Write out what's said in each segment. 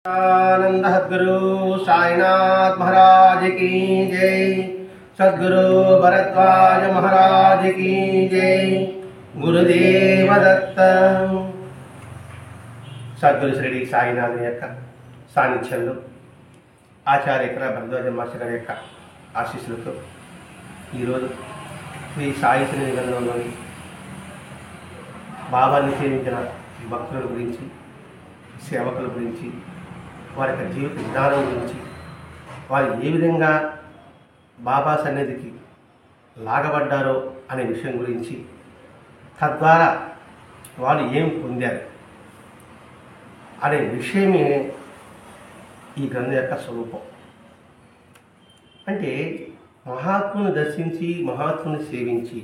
आनंद सद्गुरु साईनाथ महाराज की जय। सद्गुरु भरद्वाज महाराज की जय। गुरुदेव दत्त। सद्गुरु श्री साईनाथ सानिध्యంలో ఆచార్య భరద్వాజ మాస్టర్ గారి యొక్క ఆశీస్సులతో ఈరోజు శ్రీ సాయి నిలయంలోని బాబాని సేవించిన భక్తుల గురించి, సేవకుల గురించి, వారి యొక్క జీవిత విధానం గురించి, వారు ఏ విధంగా బాబా సన్నిధికి లాగబడ్డారో అనే విషయం గురించి, తద్వారా వాళ్ళు ఏం పొందారు అనే విషయమే ఈ గ్రంథం యొక్క స్వరూపం. అంటే మహాత్ముని దర్శించి, మహాత్ముని సేవించి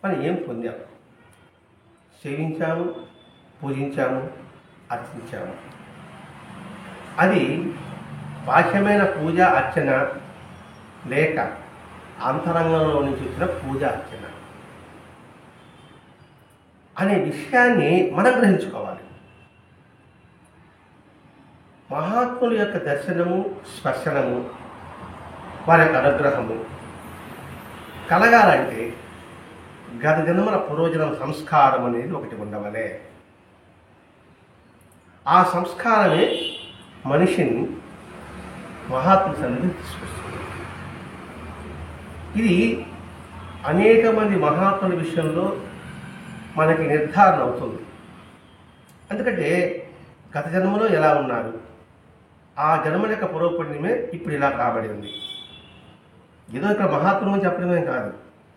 మనం ఏం పొందాము, సేవించాము, పూజించాము, అర్చించాము. అది బాహ్యమైన పూజ అర్చన లేక అంతరంగంలో నుంచి వచ్చిన పూజ అర్చన అనే విషయాన్ని మనం గ్రహించుకోవాలి. మహాత్ముల యొక్క దర్శనము, స్పర్శనము, వారి యొక్క అనుగ్రహము కలగాలంటే గత జన్మల పూర్వజన్మ సంస్కారం అనేది ఒకటి ఉండవలే. ఆ సంస్కారమే మనిషిని మహాత్ముల సన్నిధికి తీసుకొస్తుంది. ఇది అనేక మంది మహాత్ముల విషయంలో మనకి నిర్ధారణ అవుతుంది. ఎందుకంటే గత జన్మలో ఎలా ఉన్నారు, ఆ జన్మల యొక్క పూర్వపుణ్యమే ఇప్పుడు ఇలా రాబడి ఉంది. ఏదో ఇక్కడ మహాత్ములు చెప్పడమే కాదు,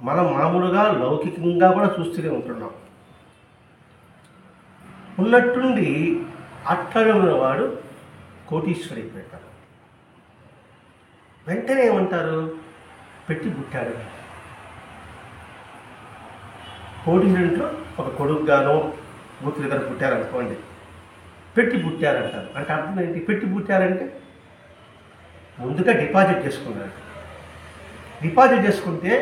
మనం మామూలుగా లౌకికంగా కూడా చూస్తూనే ఉంటున్నాం. ఉన్నట్టుండి అట్టడుగున వాడు కోటీశ్వరి అయిపోయాడు. వెంటనే ఏమంటారు, పెట్టి పుట్టాడు. కోటీశ్వరింట్లో ఒక కొడుకుగానో కూతురు గారు పుట్టారనుకోండి, పెట్టి పుట్టారంటారు. అంటే అర్థం ఏంటి? పెట్టి పుట్టారంటే ముందుగా డిపాజిట్ చేసుకున్నాడు. డిపాజిట్ చేసుకుంటే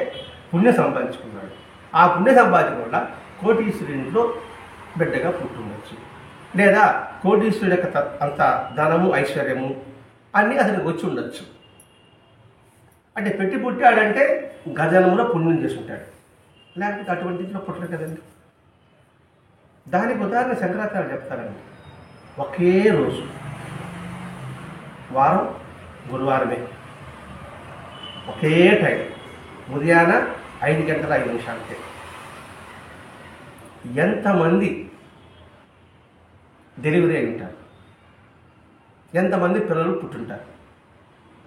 పుణ్యం సంపాదించుకున్నాడు. ఆ పుణ్య సంపాదించడం వల్ల కోటీశ్వరునిలో బిడ్డగా పుట్టుండొచ్చు, లేదా కోటీశ్వరుడు యొక్క అంత ధనము, ఐశ్వర్యము అన్నీ అతనికి వచ్చి ఉండొచ్చు. అంటే పెట్టి పుట్టాడంటే గజనములో పుణ్యం చేసి ఉంటాడు, లేకపోతే అటువంటి ఇంట్లో పుట్టరు కదండి. దానికి ఉదాహరణ శంకరాచార్య చెప్తారండి. ఒకే రోజు, వారం గురువారమే, ఒకే టైం ఉదయాన 5 గంటల 5 నిమిషాలకే ఎంతమంది డెలివరీ అయి ఉంటారు, ఎంతమంది పిల్లలు పుట్టుంటారు.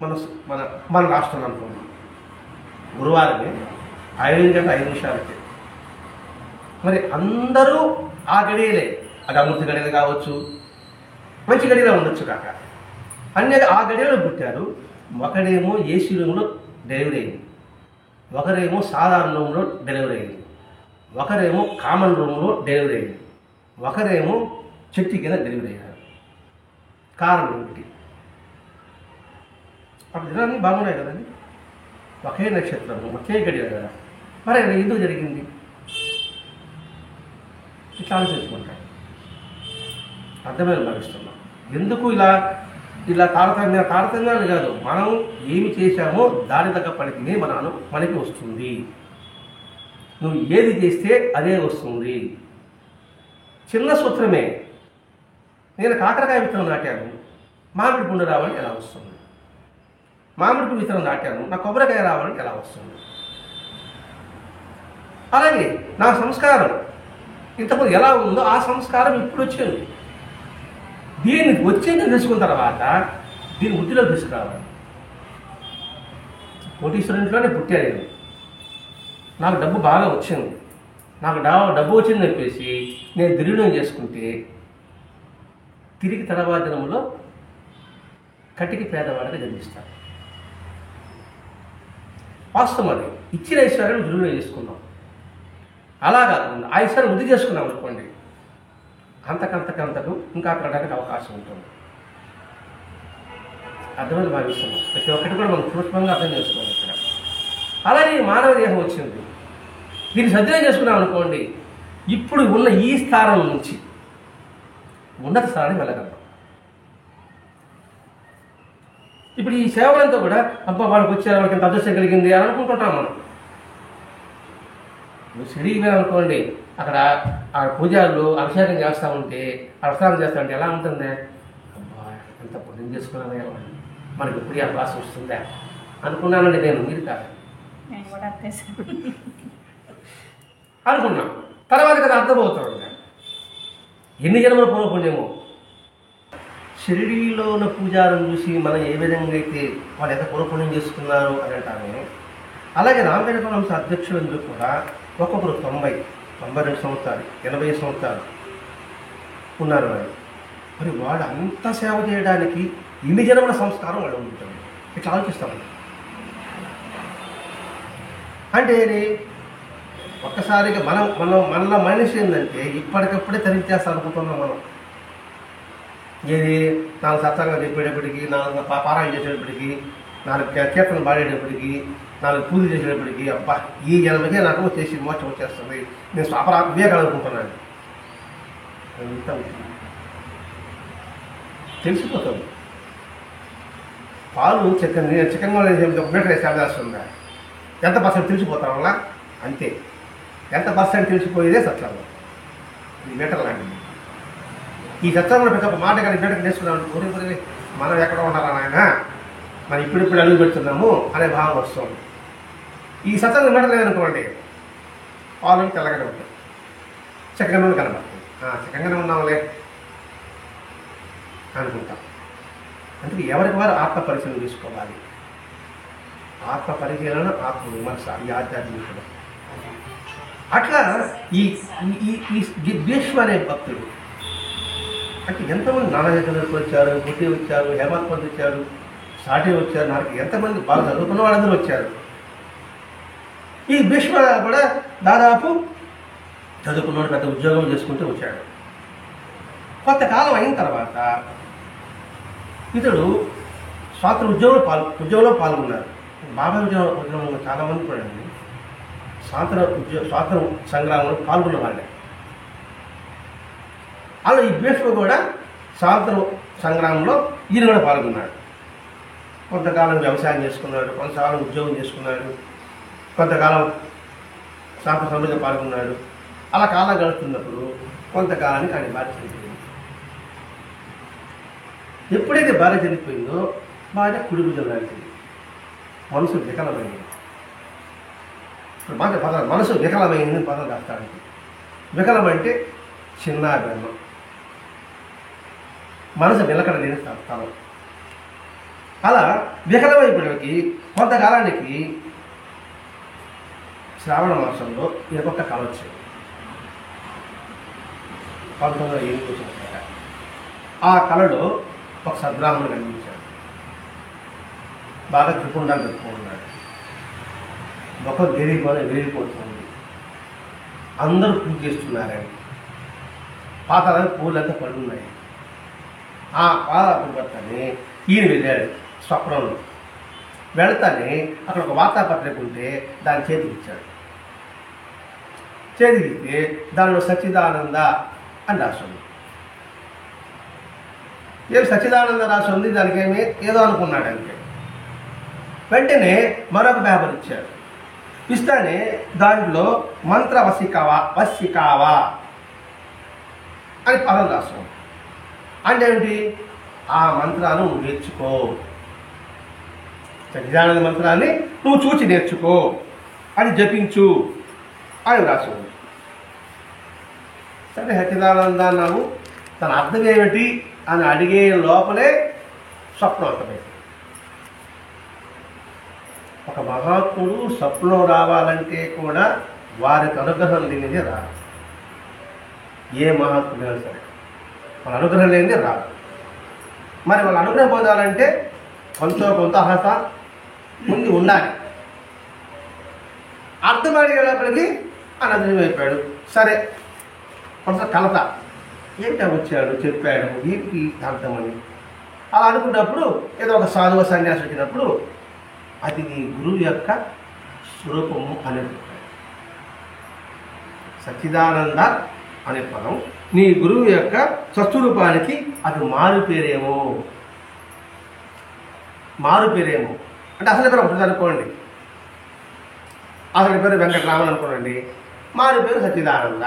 మన మన మన రాష్ట్రంలో అనుకోండి, గురువారమే 5 గంటల 5 నిమిషాలకే. మరి అందరూ ఆ గడియలే, అది అమృత గడియలు కావచ్చు, మంచి గడియలో ఉండొచ్చు కాక, అన్ని ఆ గడియలో పుట్టారు. ఒకడేమో ఏసీ రూమ్లో డెలివరీ అయింది, ఒకరేమో సాధారణ రూమ్లో డెలివరీ అయింది, ఒకరేమో కామన్ రూమ్లో డెలివరీ అయింది, ఒకరేమో చెట్టు కింద డెలివరీ అయ్యారు. కారణం ఏమిటి? అప్పుడు దినాన్ని బాగున్నాయి కదండి, ఒకే నక్షత్రము, ఒకే గడియ కదా. మరి ఎందుకు జరిగింది? ఇట్లా ఆలోచించుకుంటాం. అర్థమైన భావిస్తున్నాం. ఎందుకు ఇలా తారతమ్యాలు కాదు, మనం ఏమి చేశామో దాని తగ్గ ఫలితమే మనకి వస్తుంది. నువ్వు ఏది చేస్తే అదే వస్తుంది. చిన్న సూత్రమే. నేను కాకరకాయ విత్తనం నాటాను, మామిడి పుండు రావాలని ఎలా వస్తుంది? మామిడి పుండు విత్తనం నాటాను, నా కొబ్బరికాయ రావాలని ఎలా వస్తుంది? అలాగే నా సంస్కారం ఇంతకుముందు ఎలా ఉందో ఆ సంస్కారం ఇప్పుడు వచ్చింది. దీన్ని వచ్చేది తెలుసుకున్న తర్వాత దీన్ని వృద్ధిలో తీసుకురావాలి. కోటీశ్వరునిలోనే పుట్టాను, నాకు డబ్బు బాగా వచ్చింది, నాకు డబ్బు వచ్చిందని చెప్పేసి నేను దుర్వినియోగం చేసుకుంటే తిరిగి తర్వాత దినంలో కటికి పేదవాడిగా జన్మిస్తాను. వాస్తవం అది. ఇచ్చిన ఐశ్వర్యాన్ని దుర్వినియోగం చేసుకున్నాం. అలా కాకుండా ఆ ఐశ్వర్యం వృద్ధి చేసుకున్నాం అనుకోండి, అంతకంతకు ఇంకా పెరగడానికి అవకాశం ఉంటుంది. అర్థమైన భావిస్తున్నాం. ప్రతి ఒక్కటి కూడా మనం సూక్ష్మంగా అర్థం చేసుకోవాలి ఇక్కడ. అలాగే మానవ దేహం వచ్చింది, దీన్ని సద్వినియోగం చేసుకున్నాం అనుకోండి, ఇప్పుడు ఉన్న ఈ స్థానం నుంచి ఉన్నత స్థానానికి వెళ్ళగలం. ఇప్పుడు ఈ సేవలంతా కూడా అబ్బా వాళ్ళకి వచ్చారు, వాళ్ళకి ఎంత అదృష్టం కలిగింది అని అనుకుంటుంటాం మనం. నువ్వు షిరిడీకి అనుకోండి, అక్కడ ఆ పూజారులు అభిషేకం చేస్తూ ఉంటే, అభిషేకం చేస్తూ ఉంటే ఎలా ఉంటుంది? అబ్బా ఎంత పుణ్యం చేసుకున్నానే, మనకి ఇప్పుడు ఆ క్లాస్ వస్తుందా అనుకున్నానండి నేను, మీరు కాదు అనుకున్నాం. తర్వాత కదా అర్థమవుతాడు ఎన్ని జన్మల పూర్వపుణ్యమో. షిరిడీలో ఉన్న పూజారులను చూసి మనం ఏ విధంగా అయితే వాళ్ళు ఎంత పూర్వపుణ్యం చేసుకున్నారు అని అంటామే, అలాగే రామకృష్ణ పరమహంస అధ్యక్షులందరూ కూడా ఒక్కొక్కరు 92 సంవత్సరాలు 80 సంవత్సరాలు ఉన్నారు వాళ్ళు. మరి వాడు అంత సేవ చేయడానికి ఇన్ని జన్మల సంస్కారం వాళ్ళు ఉంటుంది. ఇట్లా ఆలోచిస్తాం అంటే ఒక్కసారిగా మనలో మనిషి ఏంటంటే ఇప్పటికప్పుడే తరించేస్తా అనుకుంటున్నాం మనం. ఏది 4 సత్సంగాలు చెప్పేటప్పటికి, 4 పారాయణ చేసేటప్పటికి, 4 కీర్తనలు పాడేటప్పటికి, 4 పూజలు చేసేటప్పటికి, అబ్బా ఈ జన్మకే నాకు చేసి మోక్షం వచ్చేస్తుంది, నేను వివేకాలు అనుకుంటున్నాను. అంతా తెలిసిపోతుంది. పాలు చికెన్గా మీటర్ వేసి చేస్తుందా, ఎంత పర్సెంట్ తెలిసిపోతాం వల్ల అంతే. ఎంత పర్సెంట్ తెలిసిపోయేదే సత్సంగం. ఇది మీటర్ లాంటిది. ఈ సత్సంగంలో ప్రతి ఒక్క మాట కానీ మీటర్కి నేర్చుకున్నాం, ఊరి మనం ఎక్కడ ఉండాలా నాయన, మనం ఇప్పుడిప్పుడు అడుగు పెడుతున్నాము అనే భావం వస్తుంది. ఈ సత్సంగం మీటర్ లేదనుకోండి, పాలు తెల్లగానే ఉంటాయి, చికెన్గా కనబడుతుంది. చికెన్గానే ఉన్నాంలే అనుకుంటాం. అందుకే ఎవరికి వారు ఆత్మ పరిశీలన తీసుకోవాలి. ఆత్మ పరిశీలన, ఆత్మ విమర్శ, ఈ ఆధ్యాత్మికత. అట్లా ఈ జిద్వేశ్వ అనే భక్తుడు అంటే ఎంతమంది నానాయకులకు వచ్చారు, బుద్ధి వచ్చారు, హేమంత్ పంత్ వచ్చారు, సాటి వచ్చారు, నాకు ఎంతమంది బాగా చదువుకున్న వాళ్ళందరూ వచ్చారు. ఈ భీష్మ కూడా దాదాపు చదువుకున్నవాడు పెద్ద ఉద్యోగం చేసుకుంటూ వచ్చాడు. కొంతకాలం అయిన తర్వాత ఇతడు స్వాతంత్ర ఉద్యోగంలో పాల్గొన్నారు. బాబా ఉద్యోగంలో చాలామంది కూడా స్వాతంత్ర సంగ్రామంలో పాల్గొన్న వాళ్ళే. అలా ఈ భీష్మ కూడా స్వాతంత్ర సంగ్రామంలో ఈయన కూడా పాల్గొన్నాడు. కొంతకాలం వ్యవసాయం చేసుకున్నాడు, కొంతకాలం ఉద్యోగం చేసుకున్నాడు, కొంతకాలం స్వాతంత్ర సమయంలో పాల్గొన్నాడు. అలా కాలం గడుస్తున్నప్పుడు కొంతకాలానికి ఆయన భార్య చనిపోయింది. ఎప్పుడైతే భార్య చనిపోయిందో భార్య కుడి భుజం లాంటిది, మనసు వికలమైంది. మనసు వికలమైంది పదం రాష్ట్రానికి. వికలం అంటే చిన్న బెన్నం, మనసు నిలకడ లేని స్థలం. అలా వికలమైపోయినకి కొంతకాలానికి శ్రావణ మాసంలో ఇంకొక కళ వచ్చింది. 1908 వచ్చిన ఆ కళలో ఒక సద్బ్రాహ్మణుడు కనిపించాడు. బాగా త్రిపుండాలు పెట్టుకున్నాడు. ఒక వేరిపోతుంది. అందరూ పూజ చేస్తున్నారని పాతాలని పూలంతా పడున్నాయి. ఆ పాదపడిని ఈయన వెళ్ళాడు స్వప్నంలో. వెళతానే అక్కడ ఒక వార్తాపత్రిక ఉంటే దాని చేతికి ఇచ్చాడు. చేతికిస్తే దానిలో సచ్చిదానంద అని రాస్తుంది. ఏం సచ్చిదానంద రాసి ఉంది, దానికి ఏమి ఏదో అనుకున్నాడు అంతే. వెంటనే మరొక పేపర్ ఇచ్చాడు. ఇస్తానే దాంట్లో మంత్ర వశికావా అని పదం రాస్తాం. అంటే ఏంటి? ఆ మంత్రాన్ని నువ్వు నేర్చుకో, సచ్చిదానంద మంత్రాన్ని నువ్వు చూచి నేర్చుకో, అది జపించు అని రాస్తుంది. సరే సచ్చిదానంద అన్నావు, తన అర్థం ఏమిటి అని అడిగే లోపలే స్వప్నం అర్థమైంది. ఒక మహాత్ముడు స్వప్నం రావాలంటే కూడా వారికి అనుగ్రహం లేనిదే రాదు. ఏ మహాత్ముడైనా సరే వాళ్ళ అనుగ్రహం లేనిదే రాదు. మరి వాళ్ళ అనుగ్రహం పొందాలంటే కొంత అర్హత ముందు ఉండాలి. అర్థం అడిగేటప్పటికి అనర్థమైపోయాడు. సరే కొంత కలత, ఏంటో వచ్చాడు చెప్పాడు, ఏంటి అర్థమని అలా అనుకున్నప్పుడు ఏదో ఒక సాధువ సన్యాసి వచ్చినప్పుడు అది నీ గురువు యొక్క స్వరూపము అని సచ్చిదానంద అనే పదం నీ గురువు యొక్క స్వస్వరూపానికి అది మారు పేరేమో మారు పేరేమో అంటే అసలు పేరు ఉంటుంది అనుకోండి, అసలు పేరు వెంకటరామన్ అనుకోండి, మారు పేరు సచ్చిదానంద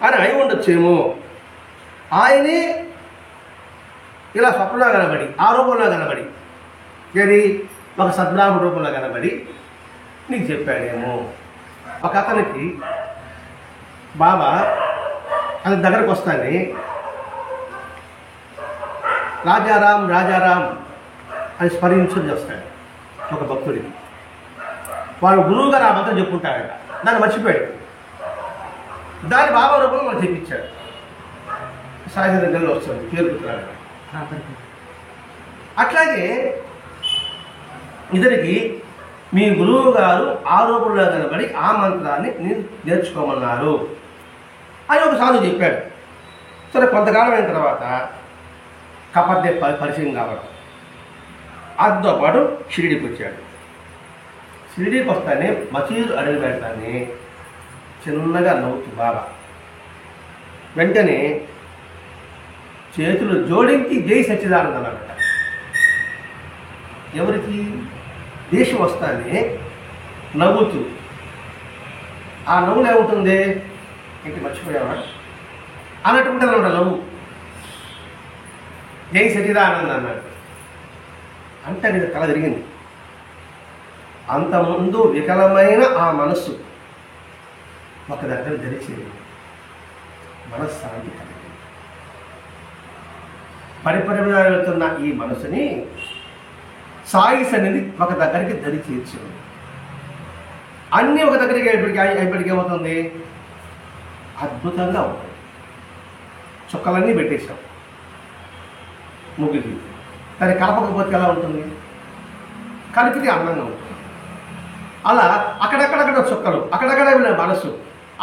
అని అయి ఉండొచ్చేమో. ఆయనే ఇలా స్వప్నంలో కనబడి, ఆ రూపంలో కనబడి, ఏది ఒక సద్బ్రాహ్మణ రూపంలో కనబడి నీకు చెప్పాడేమో. ఒక అతనికి బాబా అతని దగ్గరకు వస్తానే, రాజారాం రాజారాం అని స్మరించుని చేస్తాడు ఒక భక్తుడికి. వాడు గురువు గారు ఆ మంత్రం చెప్పుకుంటాడట, దాన్ని మర్చిపోయాడు. దాని బాబా రూపంలో మనం చెప్పించాడు. సాయంత్రం దగ్గరలో వస్తుంది, పేరుకుతున్నాడు. అట్లాగే ఇతనికి మీ గురువు గారు ఆ రూపంలో కనబడి ఆ మంత్రాన్ని నేర్చుకోమన్నారు అని ఒక సాధువు చెప్పాడు. సరే, కొంతకాలం అయిన తర్వాత కపర్దే పరిచయం కావడం, అదితో పాటు షిరిడీకి వచ్చాడు. షిరిడీకి వస్తానే మసీదు అడుగు పెడతానే చిన్నగా నవ్వుతూ బాబా వెంటనే చేతులు జోడించి జై సచ్చిదానంద అన్నమాట. ఎవరికి? దేశం వస్తానే నవ్వుతూ. ఆ నవ్వులు ఏమవుతుంది? ఇంటి మర్చిపోయావా అన్నట్టుకుంటుంది అన్నమాట నవ్వు. జై సచ్చిదానంద అన్నాడు అంటే నీకు తల తిరిగింది. అంతకుముందు వికలమైన ఆ మనస్సు ఒక దగ్గర ధరిచేది, మనశ్శాంతి కలిగింది. పరిపరిగా వెళ్తున్న ఈ మనసుని సాయి సన్నిధి ఒక దగ్గరికి దరి చేర్చింది. అన్నీ ఒక దగ్గరికి అయిపోయికి ఏమవుతుంది? అద్భుతంగా ఉంటుంది. చుక్కలన్నీ పెట్టేశాం ముగ్గుకి, కానీ కలపకపోతే ఎలా ఉంటుంది? కలిపితే అందంగా ఉంటుంది. అలా అక్కడక్కడక్కడ చుక్కలు, అక్కడక్కడ వెళ్ళిన మనసు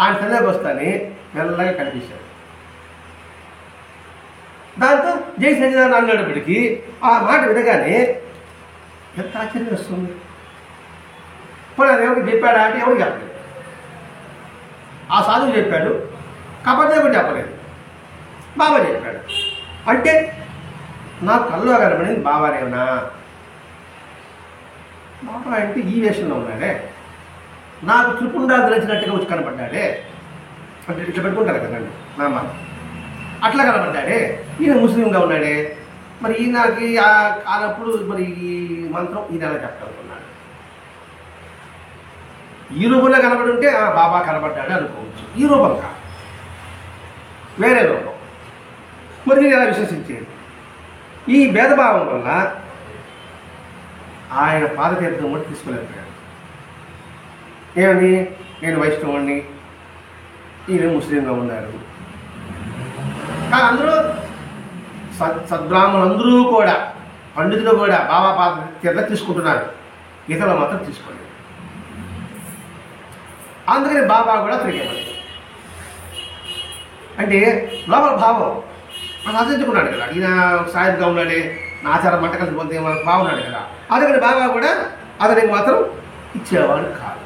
ఆయన సన్నిధికి వస్తానే మెల్లగా కనిపించాడు. దాంతో జై సచ్చిదానంద అన్నప్పటికీ ఆ మాట వినగానే ఎంత ఆశ్చర్యం వస్తుంది. పోనీ అది ఎవరికి చెప్పాడా అంటే ఎవరికి చెప్పలేదు. ఆ సాధువు చెప్పాడు, కపర్దే కూడా చెప్పలేదు, బాబా చెప్పాడు. అంటే నా కల్లో కనబడింది బాబానేమన్నా? బాబా అంటే ఈ వేషంలో ఉన్నాడే, నాకు త్రిపుండా తెలిసినట్టుగా వచ్చి కనపడ్డాడే. అంటే ఇట్లా పెట్టుకుంటారు కదండి నామా, అట్లా కనపడ్డాడే. ఈయన ముస్లింగా ఉన్నాడే, మరి ఈయనకి కానప్పుడు మరి ఈ మంత్రం ఈయన ఎలా చెప్పాలనుకున్నాడు? ఈ రూపంలో కనబడి ఉంటే బాబా కనబడ్డాడు అనుకోవచ్చు. ఈ రూపం కాదు, వేరే రూపం. మరి నేను ఎలా విశ్వసించేది? ఈ భేదభావం వల్ల ఆయన పాదతీర్థం కూడా తీసుకోలేకపోయాడు. ఏమని? నేను వైష్ణవుడిని, ఈయన ముస్లింగా ఉన్నారు. కానీ అందరూ సద్బ్రాహ్మణులు అందరూ కూడా, పండితులు కూడా బాబా పాదతీర్థం తీసుకుంటున్నారు, ఇతరులు మాత్రం తీసుకోలేదు. అందుకని బాబా కూడా తిరిగేవాడు. అంటే లోపల భావం మనం ఆచరించుకున్నాడు కదా, ఈయన సాయంగా ఉన్నాడే, నా ఆచారం మంట కలిసి పోతే మనకు బాగున్నాడు కదా, అందుకని బాబా కూడా అతనికి మాత్రం ఇచ్చేవాడు కాదు.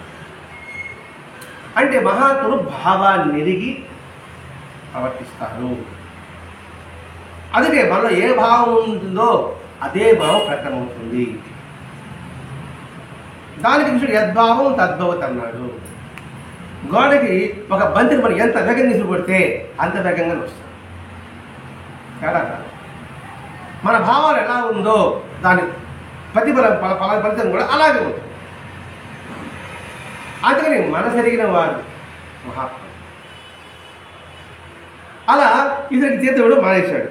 అంటే మహాత్ములు భావాన్ని ఎరిగి ప్రవర్తిస్తారు. అందుకే మనలో ఏ భావం ఉంటుందో అదే భావం ప్రకటమవుతుంది. దానికి కృష్ణుడు యద్భావం తద్భవత్ అన్నాడు. గోడకి ఒక బంతిని మనం ఎంత వేగంగా తీసుకుపడితే అంత వేగంగా వస్తాం. తేడా కాదు. మన భావాలు ఎలా ఉందో దాని ఫలితం కూడా అలాగే ఉంటుంది. అందుకని మనసు ఎరిగిన వారు మహాత్ముడు. అలా ఇతనికి చేతుడు మానేశాడు.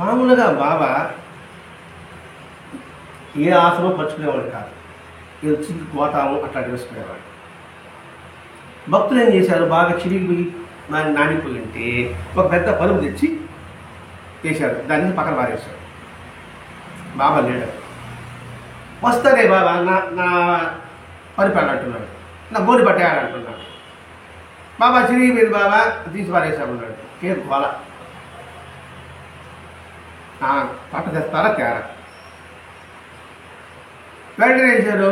మామూలుగా బాబా ఏ ఆసనం పరుచుకునేవాడు కాదు, ఏదో చిక్కి పోతాము అట్లా వేసుకునేవాడు. భక్తులు ఏం చేశారు? బాగా చిరిగిపోయి నానిపోయి ఉంటే ఒక పెద్ద పరుపు తెచ్చి వేశారు, దాన్ని పక్కన పారేశాడు. బాబా లేడు. వస్తానే బాబా నా పరిపాలన అంటున్నాడు, నా గోడి పట్టేయాలంటున్నాడు. బాబా చిరిగిపోయింది బాబా తీసి పారేశామన్నాడు. కేర్ గోల, పట్ట తెస్తారా తేరా. వెంటనే వేసాడు,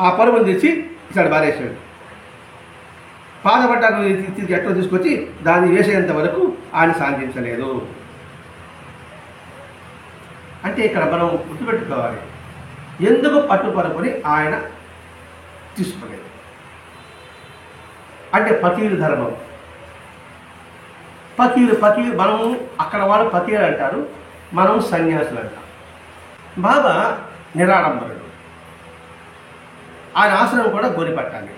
ఆ పరుపుని తెచ్చి ఇస్తాడు పారేశాడు. పాదపట్టాకు ఎట్లా తీసుకొచ్చి దాన్ని వేసేంత వరకు ఆయన శాంతించలేదు. అంటే ఇక్కడ మనం గుర్తుపెట్టుకోవాలి, ఎందుకు పట్టుపరుపుని ఆయన తీసుకునేది అంటే ఫకీరు ధర్మం. ఫకీరు మనము అక్కడ వాళ్ళు ఫకీరు అంటారు, మనం సన్యాసులు అంటాం. బాబా నిరాడంబరుడు, ఆయన ఆశ్రమం కూడా గోనిపట్టాలి.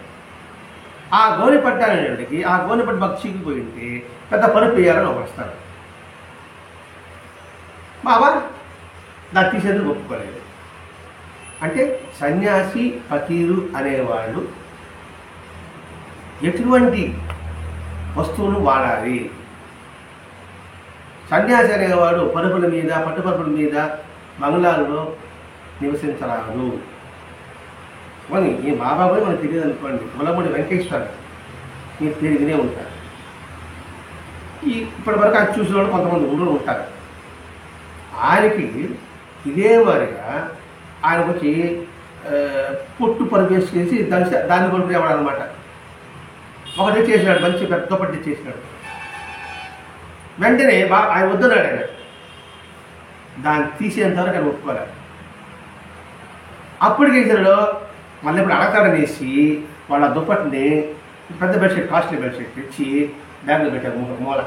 ఆ గోనిపట్టాలనేటికి ఆ గోనిపట్టు భక్తి చిక్కిపోయి ఉంటే పెద్ద పరుపు వేయాలని వస్తారు. బాబా దాన్ని తీసేందుకు ఒప్పుకోలేదు. అంటే సన్యాసి ఫకీరు అనేవాళ్ళు ఎటువంటి వస్తువులు వాడాలి? సన్యాసి అనేవాడు పరుపుల మీద పట్టుపరుపుల మీద బంగ్లాల్లో నివసించరాదు అని ఈ బాబా కూడా మనకు తెలియదు అనుకోండి. ములమూడి వెంకటేశ్వర మీరు పేరు వినే ఉంటారు. ఇప్పటి వరకు అది చూసిన వాళ్ళు కొంతమంది ఉంటూ ఉంటారు. ఆయనకి ఇదే మాదిరిగా ఆయనకు వచ్చి పొట్టు పరుపు వేసి దాన్ని కొనుక్కునేవాడు అనమాట. ఒకటి చేసినాడు, మంచి పెద్ద పట్టి చేసినాడు. వెంటనే ఆయన వద్దన్నాడు. ఆయన దాన్ని తీసేంత వరకు ఆయన ఒప్పుకోలేదు. అప్పటికి చేసాడు మళ్ళీ ఇప్పుడు అడగడనేసి వాళ్ళ దుప్పటిని పెద్ద బెడ్షీట్, కాస్ట్లీ బెడ్షీట్ తెచ్చి బ్యాగ్లో పెట్టారు మూల.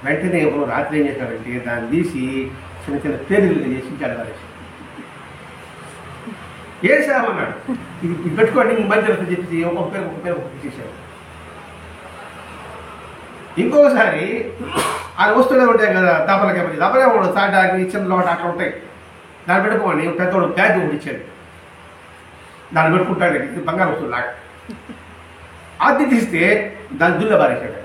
వెంటనే ఇప్పుడు రాత్రి ఏం చేశాడంటే దాన్ని తీసి చిన్న చిన్న పేర్లు చేసి చెడవారేసి వేసామన్నాడు. ఇది పెట్టుకోండి ఇంక మధ్య చెప్పి ఒక్కొక్క పేరు చేశాడు. ఇంకొకసారి ఆయన వస్తువులే ఉంటాయి కదా, దపలకే ఉండదు, తాటాకి చిన్న లోట అక్కడ ఉంటాయి. దాన్ని పెట్టుకోండి పెద్దోడు బ్యాగ్ ఒకటి ఇచ్చాడు, దాన్ని పెట్టుకుంటాడు. ఇది బంగారు వస్తువులు లాగా అది తీస్తే దాన్ని దుల్ల బారేశాడు.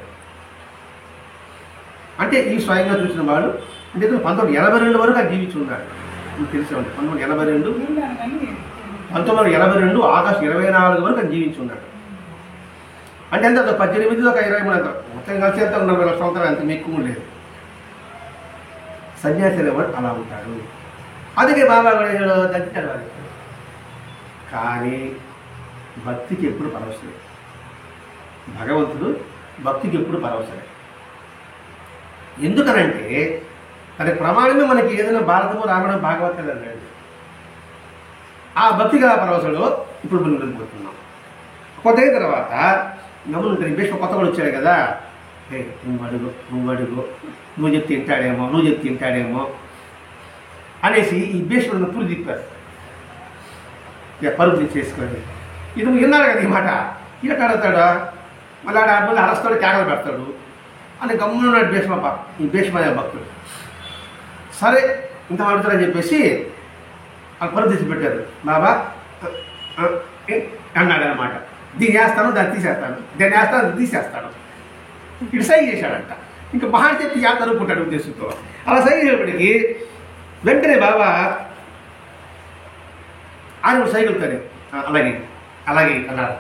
అంటే ఈ స్వయంగా చూసిన వాడు అంటే 1982 వరకు అది జీవించి ఉన్నాడు. మీకు తెలిసే ఉంది. 1982 ఆగస్టు 24 వరకు అది జీవించి ఉన్నాడు. అంటే ఎంత 18 ఒక 23 అంత మొత్తం కలిసి ఎంత 40 సంవత్సరాలు అంత ఎక్కువ లేదు. సన్యాసి అనేవాడు అలా ఉంటాడు. అందుకే బాబా తగ్గించాడు వారికి. కానీ భక్తికి ఎప్పుడు పరవశమే. భగవంతుడు భక్తికి ఎప్పుడు పరవశమే. ఎందుకనంటే దానికి ప్రమాణమే మనకి ఏదైనా భారతము రామాయణం భాగవతాలు అన్నాడు. ఆ భక్తిగా పరవశంలో ఇప్పుడు మనం వెళ్ళిపోతున్నాం. కొత్త అయిన తర్వాత నమ్ములు భీష్మ కొత్త కూడా వచ్చాడు కదా, నువ్వు అడుగు నువ్వు చెప్తే తింటాడేమో అనేసి ఈ భీష్ముడిని పూలు తిప్పారు. ఇక పరుపు తెచ్చేసుకొని ఇది నువ్వు విన్నాడు కదా ఈ మాట. ఇక అడుగుతాడా మళ్ళీ మళ్ళీ అరస్తాడు, కేకలు పెడతాడు అని గమ్మున్నాడు ఈ భీష్మ భక్తుడు. సరే ఇంత అడుగుతాడని చెప్పేసి ఆ పరుపు తెచ్చి పెట్టారు. బాబా అన్నాడు అనమాట. దీన్ని వేస్తాను, దాన్ని తీసేస్తాను, దాన్ని వేస్తాను, అది తీసేస్తాను. ఇటు సైన్ చేశాడంట. ఇంకా మహాశక్తి యాత్ర అనుకుంటాడు ఉద్దేశంతో. అలా సైన్ చేసేప్పటికి వెంటనే బాబా ఆయన సైకిల్తాడు. అలాగే అన్నాడు.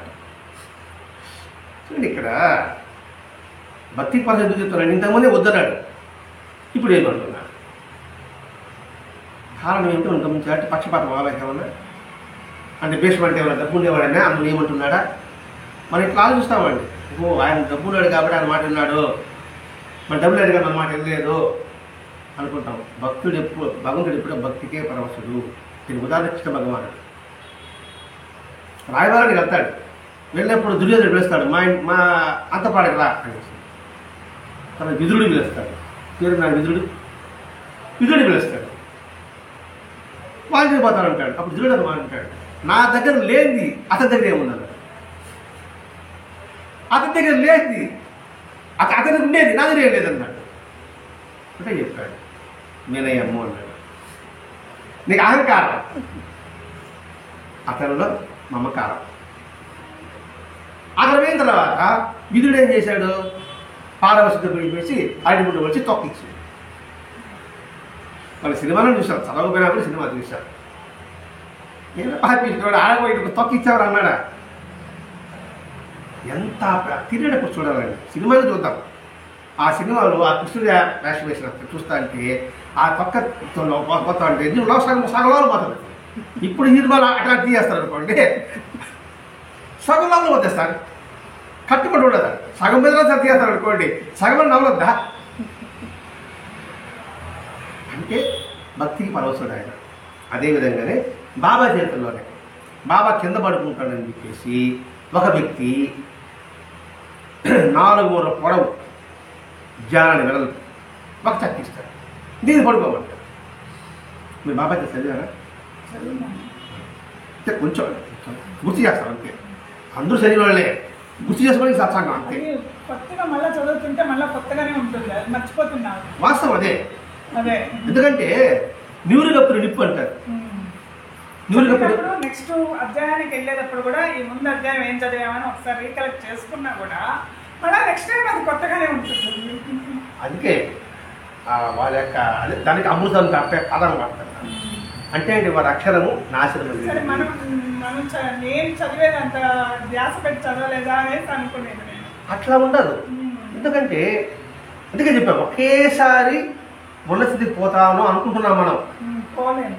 చూడండి ఇక్కడ భక్తి పరంగా ఎందుకు చెప్తున్నాడు. ఇంతకుముందే వద్దన్నాడు, ఇప్పుడు ఏమంటున్నాడు. కారణం ఏమిటో గమనించాలి. అంటే పక్షపాతం ఏమన్నా అంటే భీష్మ అంటే ఏమన్నా డబ్బు ఉండేవాడన్నా అందులో ఏమంటున్నాడా? మనం ఇట్లా ఆలోచిస్తామండి. ఆయన డబ్బు ఉన్నాడు కాబట్టి ఆయన మాట విన్నాడు, మన డబ్బులు లేదు కానీ మాట వినలేదు అనుకుంటాం. భగవంతుడు ఎప్పుడో భక్తికే పరవశుడు. దీనికి ఉదాహరణ కృష్ణ భగవానుడు రాయబారానికి వెళ్తాడు. వెళ్ళినప్పుడు దుర్యోధనుడు పిలుస్తాడు, మా అంతపాడికి రా అనేసి. తన విదురుడు పిలుస్తాడు. పేరు నా విదురుడు పిలుస్తాడు. వాళ్ళు పోతాడు అంటాడు. అప్పుడు దుర్యోధనుడు అంటాడు, నా దగ్గర లేనిది అతని దగ్గర ఏమున్నాడు, అతని దగ్గర లేనిది అతనికి ఉండేది నా దగ్గర ఏం లేదన్నాడు. అంటే చెప్పాడు, నేనయ్యమ్మ అన్నాడు. నీకు అహంకారం, అతనిలో మమకారం. అక్కడ పోయిన తర్వాత విధుడు ఏం చేశాడు, పారవశత పోయి అరటిముండు వచ్చి తొక్కించాడు. వాళ్ళు సినిమాలో చూశారు, చదవకపోయినా కూడా సినిమా చూశారు. నేను పాపించాడు, ఆడపోయి తొక్కిచ్చాడు అన్నాడా. ఎంత తిరిగేటప్పుడు చూడాలండి, సినిమాలో చూద్దాం. ఆ సినిమాలో ఆ కృష్ణుడు వేషం వేసిన చూస్తా అంటే ఆ పక్క పోతా అంటే నువ్వు సగంలో పోతుంది. ఇప్పుడు సినిమాలు అట్లా తీయేస్తారు అనుకోండి, సగంలో పోతేస్తారు, కట్టుబడి ఉండదు. సగం మీద తీయేస్తారు అనుకోండి, సగం నవ్వలొద్దా. అందుకే భక్తికి పరవశుడు ఆయన. అదేవిధంగానే బాబా చేతుల్లోనే బాబా కింద పడుకుంటాడని చెప్పేసి ఒక వ్యక్తి 4 మూర పొడవు ధ్యానాన్ని వెళ్ళదు ఒక చక్కిస్తాడు, దీన్ని పడుకోమంటాడు. మీరు బాబా చదివారా? కొంచెం గుర్తు చేస్తారు అంతే, అందరూ చదివిన వాళ్ళే గుర్తు చేసుకోవడానికి సత్సంగం అంతే. కొత్తగా మళ్ళీ చదువుతుంటే మళ్ళీ కొత్తగానే ఉంటుంది, అది మర్చిపోతున్నారు. వాస్తవం అదే. అదే ఎందుకంటే నివురుగప్పుడు నిప్పు అంటారు. నెక్స్ట్ అధ్యాయానికి వెళ్ళేటప్పుడు కూడా ఈ ముందు అధ్యాయం ఏం చదివామని ఒకసారి రీకలెక్ట్ చేసుకున్నా కూడా మళ్ళీ నెక్స్ట్ టైం అది కొత్తగానే ఉంటుంది. అందుకే వాళ్ళ యొక్క అదే దానికి అమృతం తప్పే పదం వాడతారు. అంటే వారి అక్షరము నాశనం. సరే మనం నేను చదివేది అంత ధ్యాస పెట్టి చదవలేదా అనేసి అనుకునేది నేను. అట్లా ఉండదు. ఎందుకంటే అందుకే చెప్పాం, ఒకేసారి ఉన్నస్థితికి పోతాను అనుకుంటున్నాం మనం. పోలేము,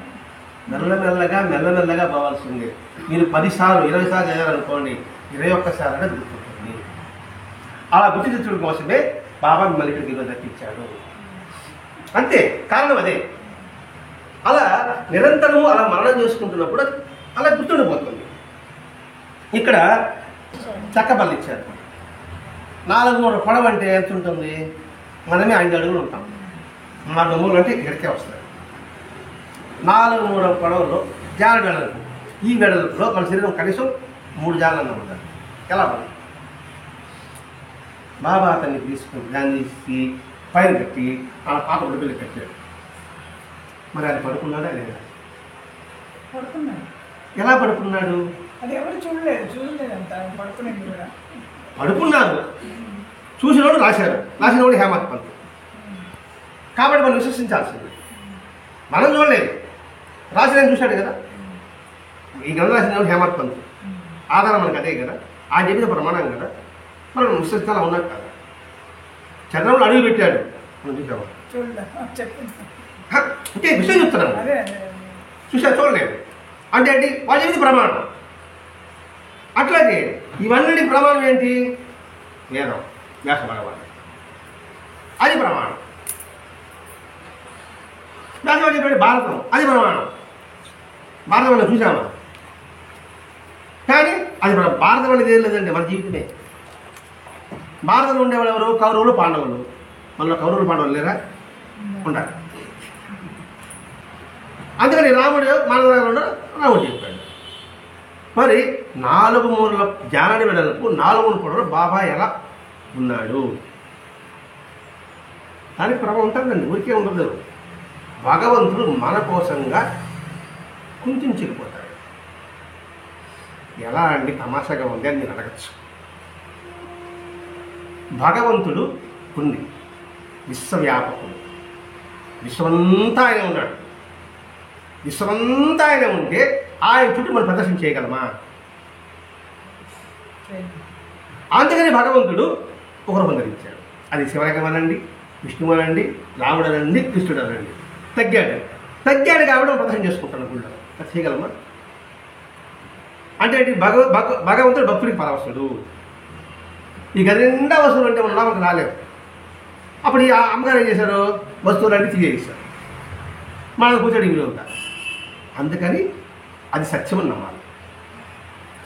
మెల్లమెల్లగా పోవాల్సిందే. మీరు 10 సార్లు 20 సార్లు చదివారనుకోండి, 21 సార్లు అంటే గుర్తుంటుంది. అలా గుర్తు తెచ్చడం కోసమే బాబా మిమ్మల్ని ఇక్కడికి ఈరోజు దక్కించాడు. అంతే, కారణం అదే. అలా నిరంతరము అలా మననం చేసుకుంటున్నప్పుడు అలా గుర్తుండిపోతుంది. ఇక్కడ చక్కబల్లి ఇచ్చారు. 4 మూర పొడవు అంటే ఎంత ఉంటుంది? మనమే 5 అడుగులు ఉంటాం. 4 మూరలు అంటే ఇక్కడికే వస్తాయి. 4 మూర పొడవులో జాల వెడల్పు, ఈ వెడల్పులో మన శరీరం కనీసం 3 జాలన్నా ఉంటారు. ఎలా పడుతుంది? బాబా అతన్ని తీసుకుని దాన్ని తీసి పైన కట్టి ఆ పాత ఉడిపిల్లి కట్టాడు. మరి అది పడుకున్నాడా లేదా? పడుకున్నాడు. ఎలా పడుకున్నాడు? అది ఎవరు చూడలేదంట పడుకునేది కూడా. పడుకున్నారు, చూసినోడు రాసినోడు హేమంత్ పంత్. కాబట్టి మనం విశ్వసించాల్సింది. మనం చూడలేదు, రాసిన చూశాడు కదా. ఈ గ్రంథం రాసినోడు హేమంత్ పంత్, ఆధారం మనకు అదే కదా, ఆ చెప్పిన ప్రమాణం కదా, మనం విశ్వసించాలా ఉన్నట్టు కదా. చంద్రంలో అడుగు పెట్టాడు, మనం చూసాము. అంటే విషయం చెప్తున్నాము, చూడలేదు అంటే ఏంటి? వాళ్ళు చెప్పింది ప్రమాణం. అట్లాగే ఇవన్నీ ప్రమాణం ఏంటి? వేదం, వ్యాస భగవాన్, అది ప్రమాణం. వ్యాసభగవాన్ చెప్పండి భారతం, అది ప్రమాణం. భారతం అనేది చూసామా? కానీ అది భారతం అనేది ఏం లేదండి, మన జీవితమే. భారతంలో ఉండేవాళ్ళు ఎవరు? కౌరవులు, పాండవులు. మళ్ళీ కౌరవులు పాండవులు లేరా? ఉండాలి. అందుకని రాముడు మానవుడు రాముడు చెప్పాడు. మరి 4 మూరల జ్ఞానాన్ని వెడల్పు 4 మూరల పొడవులో బాబా ఎలా ఉన్నాడు? దానికి ప్రభావం ఉంటుందండి, ఊరికే ఉండదు. భగవంతుడు మన కోసంగా కుంచుకుపోతాడు. ఎలా అండి తమాషాగా ఉంది అని మీరు అడగచ్చు. భగవంతుడు ఉంది, విశ్వవ్యాపకుడు, విశ్వమంతా ఆయన ఉన్నాడు. విశ్వమంతా ఆయన ఉంటే ఆయన చుట్టూ మనం ప్రదర్శన చేయగలమా? అందుకని భగవంతుడు ఒక రూపం ధరించాడు. అది శివలింగం అనండి, విష్ణువు అనండి, రాముడు అనండి, కృష్ణుడు అనండి. తగ్గాడు కాబట్టి మనం ప్రదర్శన చేసుకుంటాను గుళ్ళో. అది చేయగలమా? అంటే భగవంతుడు భక్తుడికి పరవశుడు. ఈ గది నిండా వస్తువులు అంటే మనం మనకు రాలేము. అప్పుడు ఈ అమ్మగారు ఏం చేశారు? వస్తువులన్నీ తీసేసారు, మనం కూర్చోడు ఇంట్లో ఉంటారు. అందుకని అది సత్యం నమ్మాలి.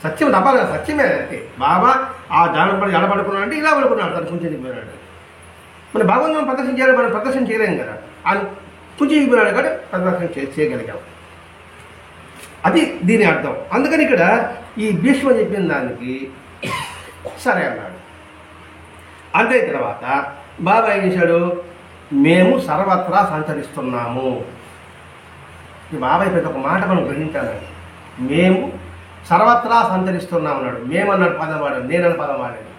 సత్యం తప్పాలి కదా, సత్యమే అంతే. బాబా ఆ జానపడి ఎడబడుకున్నాడు అంటే ఇలా పడుకున్నాడు, తను కుంచెపోయినాడు. మన భగవంతుని ప్రదర్శన చేయాలి, మనం ప్రదర్శన చేయలేం కదా. ఆయన కుంచెపోయినాడు కాబట్టి ప్రదర్శన చేయగలిగాం. అది దీని అర్థం. అందుకని ఇక్కడ ఈ భీష్మ చెప్పిన దానికి సరే అన్నాడు. అంతే తర్వాత బాబా ఏం చేశాడు? మేము సర్వత్రా సంచరిస్తున్నాము. ఈ బాబాయ్ పెద్ద ఒక మాట మనం గ్రహించాలండి. మేము సర్వత్రా సంచరిస్తున్నాం అన్నాడు. మేమన్నాడు పదం వాడాడు, నేనన్న పదం వాడాడు.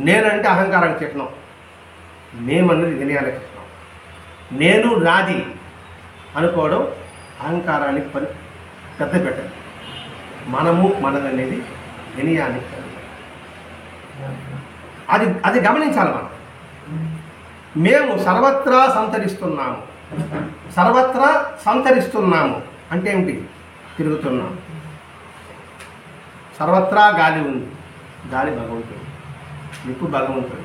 నేనంటే అహంకారానికి చిహ్నం, మేమన్నది వినయానికి చిహ్నం. నేను నాది అనుకోవడం అహంకారానికి పెద్ద పెట్టదు. మనము మనదనేది వినయానికి అది గమనించాలి మనం. మేము సర్వత్రా సంచరిస్తున్నాము. సర్వత్రా సంచరిస్తున్నాము అంటే ఏమిటి? తిరుగుతున్నాము. సర్వత్రా గాలి ఉంది, గాలి భగవంతుడు, నిప్పు భగవంతుడు,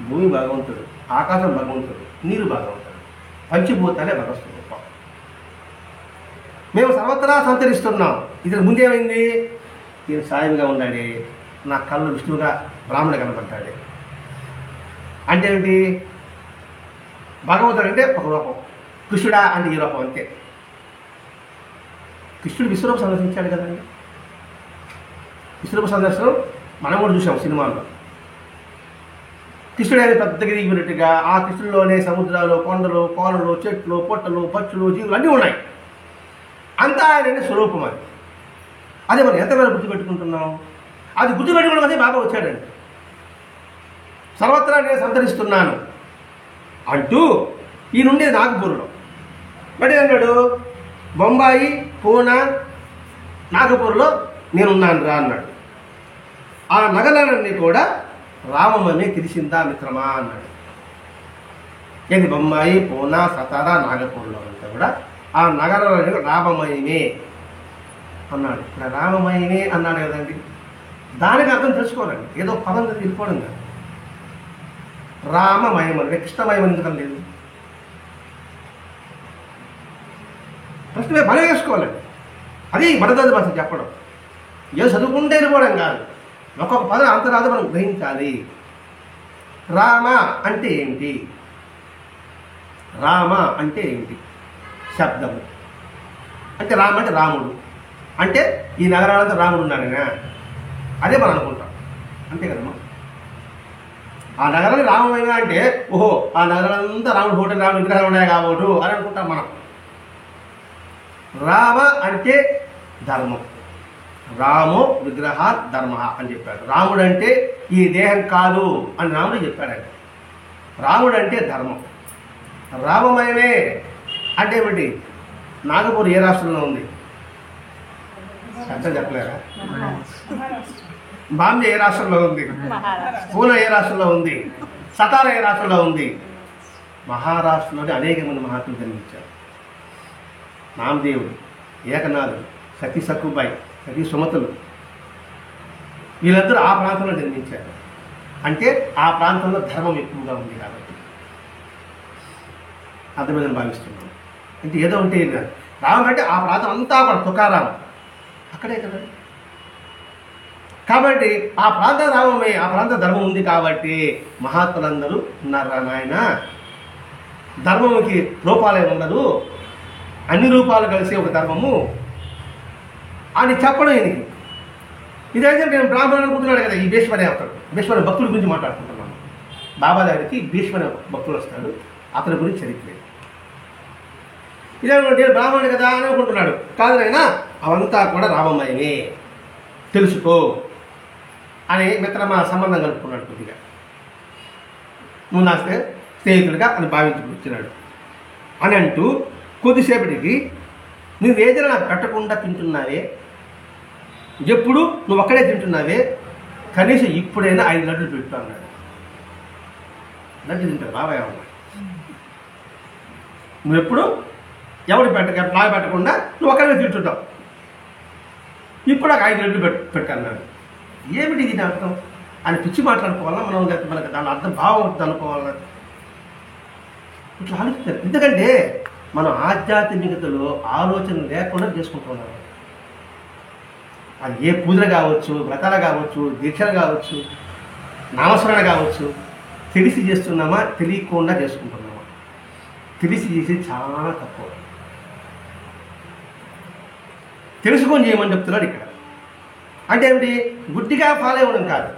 భూమి భగవంతుడు, ఆకాశం భగవంతుడు, నీరు భగవంతుడు. పంచిభూతాలే భగవస్వరూపం. మేము సర్వత్రా సంతరిస్తున్నాం. ఇది ముందేమైంది? ఈయన సాయిగా ఉన్నాడే, నా కళ్ళు విష్ణువుగా బ్రాహ్మణుడు కనపడ్డాడే. అంటే ఏంటి? భగవంతుడు అంటే ఒక రూపం, కృష్ణుడా అంటే ఈ రూపం అంతే. కృష్ణుడు విశ్వరూప సందర్శించాడు కదండి. విశ్వరూప సందర్శనం మనం కూడా చూసాం సినిమాల్లో. కృష్ణుడు అనేది పెద్దగా దిగినట్టుగా ఆ కృష్ణుడిలోనే సముద్రాలు, కొండలు, కోనలు, చెట్లు, పొట్టలు, పక్షులు, జీవులు అన్నీ ఉన్నాయి. అంతా ఆయన స్వరూపం అది. అదే మనం ఎంతవరకు గుర్తుపెట్టుకుంటున్నాం? అది గుర్తుపెట్టుకోవడం అదే బాబా వచ్చాడండి. సర్వత్రా నేను సంతరిస్తున్నాను అంటూ ఈ నుండి నాగపూర్లో మరి అన్నాడు, బొంబాయి, పూనా, నాగపూర్లో నేనున్నాను రా అన్నాడు. ఆ నగరాలన్నీ కూడా రామమని తెలిసిందా మిత్రమా అన్నాడు. ఏది బొంబాయి, పూనా, సతారా, నాగపూర్లో అంతా కూడా ఆ నగరాలన్నీ రామమయమే అన్నాడు. ఇక్కడ రామమయమే అన్నాడు కదండి. దానికి అర్థం తెలుసుకోవాలండి. ఏదో పదం వెళ్ళిపోవడం కాదు. రామమయం అంటే కృష్ణమయం ఎందుకని లేదు? ప్రశ్న మనం వేసుకోవాలండి. అది వరదాది భాష చెప్పడం. ఏదో చదువుకుంటే వెళ్ళిపోవడం కాదు. ఒక్కొక్క పదం అంతరాదు మనం గ్రహించాలి. రామ అంటే ఏంటి? రామ అంటే ఏంటి? శబ్దము. అంటే రామ అంటే రాముడు. అంటే ఈ నగరాలంతా రాముడు ఉన్నాడనా? అదే మనం అనుకుంటాం. అంతే కదమ్మా. ఆ నగరాన్ని రామమయమే అంటే ఓహో ఆ నగరాలంతా రాముడు ఫోటో, రాముడు విగ్రహాలు ఉన్నాయి కాబట్టి అని అనుకుంటాం మనం. రామ అంటే ధర్మం. రామో విగ్రహ ధర్మ అని చెప్పాడు. రాముడు అంటే ఈ దేహం కాదు అని రాముడు చెప్పాడండి. రాముడు అంటే ధర్మం. రామమయమే అంటే ఏమిటి? నాగపూర్ ఏ రాష్ట్రంలో ఉంది? అర్థం చెప్పలేరా? బాంబే ఏ రాష్ట్రంలో ఉంది? పూనా ఏ రాష్ట్రంలో ఉంది? సతారా ఏ రాష్ట్రంలో ఉంది? మహారాష్ట్రలోనే అనేక మంది మహాత్ములు జన్మించారు. నామదేవుడు, ఏకనాథుడు, సతీ సక్కుబాయి, సతీ సుమతులు, వీళ్ళందరూ ఆ ప్రాంతంలో జన్మించారు. అంటే ఆ ప్రాంతంలో ధర్మం ఎక్కువగా ఉంది కాబట్టి అర్థమేదని భావిస్తున్నాం. అంటే ఏదో ఉంటే రాముడు అంటే ఆ ప్రాంతం అంతా కూడా తుకారాం అక్కడే కదా. కాబట్టి ఆ ప్రాంత రామమే, ఆ ప్రాంత ధర్మం ఉంది కాబట్టి మహాత్ములందరూ ఉన్నారు నాయన. ధర్మముకి రూపాలే ఉండదు, అన్ని రూపాలు కలిసి ఒక ధర్మము అని చెప్పడం ఈయనకి. ఇదైతే నేను బ్రాహ్మణుడు అనుకుంటున్నాడు కదా. ఈ భీష్మనే అవుతాడు. భీష్మని భక్తుడి గురించి మాట్లాడుకుంటున్నాను. బాబా దగ్గరికి భీష్మని భక్తుడు వస్తాడు. అతని గురించి చరిత్ర ఇదే. నేను బ్రాహ్మణుడు కదా అని అనుకుంటున్నాడు. కాదు నాయనా, అవంతా కూడా రామమయమే తెలుసుకో అని మిత్రమా సంబంధం కలుపుకున్నాడు. కొద్దిగా నువ్వు నా స్నేహితుడిగా అని భావించుకొచ్చినాడు అని అంటూ కొద్దిసేపటికి నువ్వేదైనా నాకు పెట్టకుండా తింటున్నావే, ఎప్పుడు నువ్వు ఒక్కడే తింటున్నావే, కనీసం ఇప్పుడైనా 5 లడ్డులు పెట్టు అన్నాడు. లడ్డు తింటాడు బాబాయ్ అన్నాడు. నువ్వెప్పుడు ఎవరు నాకు పెట్టకుండా నువ్వు ఒక్కడే తింటుంటావు, ఇప్పుడు నాకు 5 లడ్డులు పెట్టన్నాడు. ఏమిటి దీని అర్థం అని పిచ్చి మాట్లాడుకోవాలా మనం? మనకు దాని అర్థం భావం అవుతుంది అనుకోవాలా? ఇట్లా ఆలోచిస్తారు. ఎందుకంటే మనం ఆధ్యాత్మికతలో ఆలోచన లేకుండా చేసుకుంటున్నాం. అది ఏ పూజలు కావచ్చు, వ్రతాలు కావచ్చు, దీక్షలు కావచ్చు, నామస్మరణ కావచ్చు, తెలిసి చేస్తున్నామా తెలియకుండా చేసుకుంటున్నామా? తెలిసి చేసేది చాలా తక్కువ. తెలుసుకొని చేయమని చెప్తున్నాడు ఇక్కడ. అంటే ఏమిటి? గుడ్డిగా ఫాలో అవ్వడం కాదు,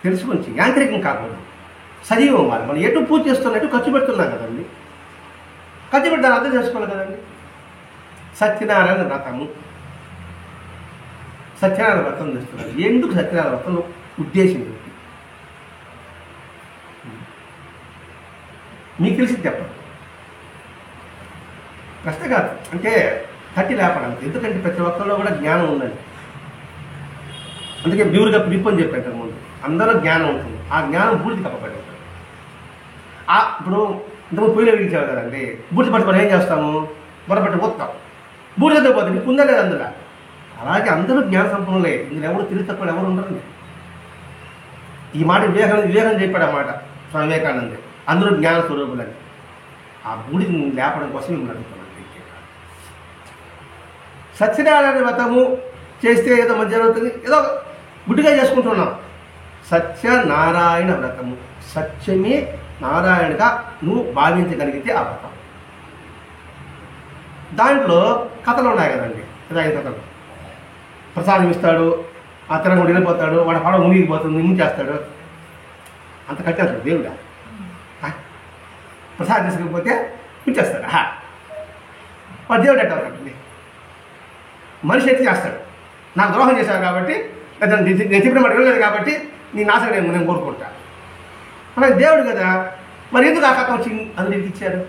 తెలుసుకొని యాంత్రికం కాకూడదు, సజీవం అవ్వాలి. మనం ఎటు పూజ చేస్తున్నట్టు ఖర్చు పెడుతున్నాం కదండి. ఖర్చు పెట్టాలని అర్థం చేసుకోవాలి కదండి. సత్యనారాయణ వ్రతము, సత్యనారాయణ వ్రతం చేస్తున్నారు. ఎందుకు సత్యనారాయణ వ్రతం ఉద్దేశం ఏంటి మీకు తెలిసి చెప్పండి. ప్రశ్న కాదు, అంటే తట్టి లేపడం. ఎందుకంటే ప్రతి ఒక్కరిలో కూడా జ్ఞానం ఉందండి. అందుకే బ్యూరుగా పిలుపని చెప్పాను ముందు. అందరూ జ్ఞానం ఉంటుంది. ఆ జ్ఞానం బూడిది కప్పబడి ఉంటుంది. ఇప్పుడు ఇంతకుముందు పొయ్యిలో విడిచారు కదండి. బూడిద పట్టి మనం ఏం చేస్తాము? బొరపెట్టి పోతాం. బూడిద పోతే నీకు ఉందా లేదు అందులో. అలాగే అందరూ జ్ఞాన సంపన్నులే. ఇందులో ఎవరు తెలివి తక్కువ ఎవరు ఉండరు. ఈ మాట వివేకం చెప్పాడు అన్నమాట స్వామి వివేకానందే. అందరూ జ్ఞాన స్వరూపులని. ఆ బూడిని లేపడం కోసం మిమ్మల్ని అడుగుతున్నాను. సత్యనారాయణ వ్రతము చేస్తే ఏదో మంచి జరుగుతుంది, ఏదో గుడ్డిగా చేసుకుంటున్నాం. సత్యనారాయణ వ్రతము, సత్యమే నారాయణగా నువ్వు భావించగలిగితే ఆ వ్రతం. దాంట్లో కథలు ఉన్నాయి కదండి, ఇదే కథలు. ప్రసాదం ఇస్తాడు, ఆ తిరగ వెళ్ళిపోతాడు, వాడు పడ మునిగిపోతుంది, ముంచేస్తాడు. అంత కట్టేస్తాడు దేవుడా. ప్రసాదం తీసుకపోతే ముంచేస్తాడు. వాడు దేవుడు ఎట్టాలండి, మనిషి ఎత్తి చేస్తాడు. నాకు ద్రోహం చేశావు కాబట్టి, నేను చెప్పిన మాట వెళ్ళలేదు కాబట్టి నీ నాశనం నేను కోరుకుంటా. మనకి దేవుడు కదా, మరి ఎందుకు ఆ కథ వచ్చి అందుకు ఇచ్చారు?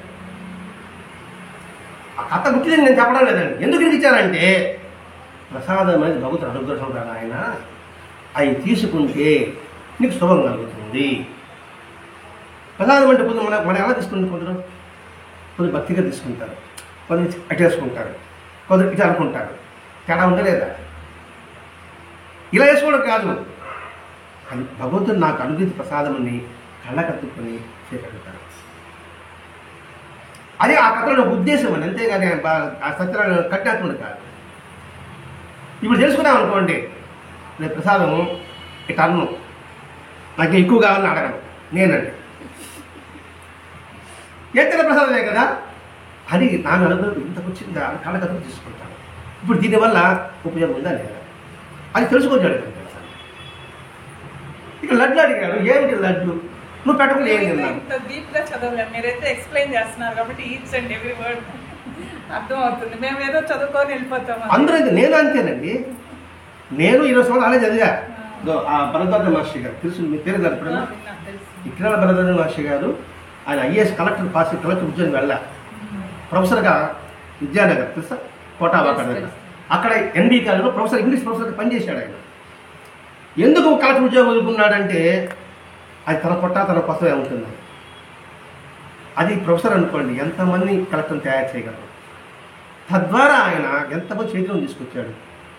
ఆ కథ గుర్తింది నేను చెప్పడం లేదండి. ఎందుకు ఇచ్చారంటే ప్రసాదం అనేది భగవంతుడు అనుగ్రహం రా ఆయన, అవి తీసుకుంటే నీకు శుభం కలుగుతుంది. ప్రసాదం అంటే కొంచెం మనం ఎలా తీసుకుంటారు? కొంచెం భక్తిగా తీసుకుంటారు, కొంచెం అట్టేసుకుంటారు, కొంచెం ఇటు అనుకుంటారు. తేడా ఉందా లేదా? ఇలా వేసుకోవడం కాదు, అది భగవంతుడు నాకు అనుగ్రహించిన ప్రసాదం అని కళ్ళకత్తుకొని చేపడతారు. అదే ఆ కథలో ఉద్దేశం అని, అంతేగాని ఆ సత్యాన్ని కట్టేటువంటి కాదు. ఇప్పుడు తెలుసుకున్నాం అనుకోండి, నేను ప్రసాదము ఇటు అన్ను, నాకు ఎక్కువ కావాలని అడగను నేనండి, ఎత్తిన ప్రసాదమే కదా అది నాకు అనుగ్రహం ఇంతకు వచ్చిందా అని కళ్ళకత్తుకు తీసుకుంటాను. ఇప్పుడు దీనివల్ల ఉపయోగం ఉందా లేదా అది తెలుసుకుంటాడు. ఇక లడ్లు అడిగాడు, ఏమిటి లడ్లు? నువ్వు పెట్టకుండా ఏం తిన్నాను? డీప్గా చదవలేము, మీరైతే ఎక్స్ప్లెయిన్ చేస్తున్నారు కాబట్టి ఈచ్ అండ్ ఎవ్రీ వర్డ్ అర్థం అవుతుంది. మేము ఏదో చదువుకొని వెళ్ళిపోతాము. అందరూ నేను అంతేనండి. నేను 20 సంవత్సరాలు చదివా. ఆ భరద్వాజ మహర్షి గారు తెలుసు, మీ పేరు గారు ఇప్పుడు ఇక్కడ భరద్వాజ మహర్షి గారు, ఆయన ఐఏఎస్ కలెక్టర్ పాస్, కలెక్టర్ ఉద్యోగం వెళ్ళా, ప్రొఫెసర్గా విద్యానగర్ తెలుసా, కోటావాకర్ అక్కడ ఎన్బీ కాలేజీలో ప్రొఫెసర్, ఇంగ్లీష్ ప్రొఫెసర్గా పనిచేశాడు. ఆయన ఎందుకు కలెక్టర్ ఉద్యోగం వదులుకున్నాడంటే అది తన పొట్ట తన కోసమే ఉంటుంది. అది ప్రొఫెసర్ అనుకోండి, ఎంతమంది కలెక్టర్ని తయారు చేయగలరు. తద్వారా ఆయన ఎంతమంది చైతన్యం తీసుకొచ్చాడు.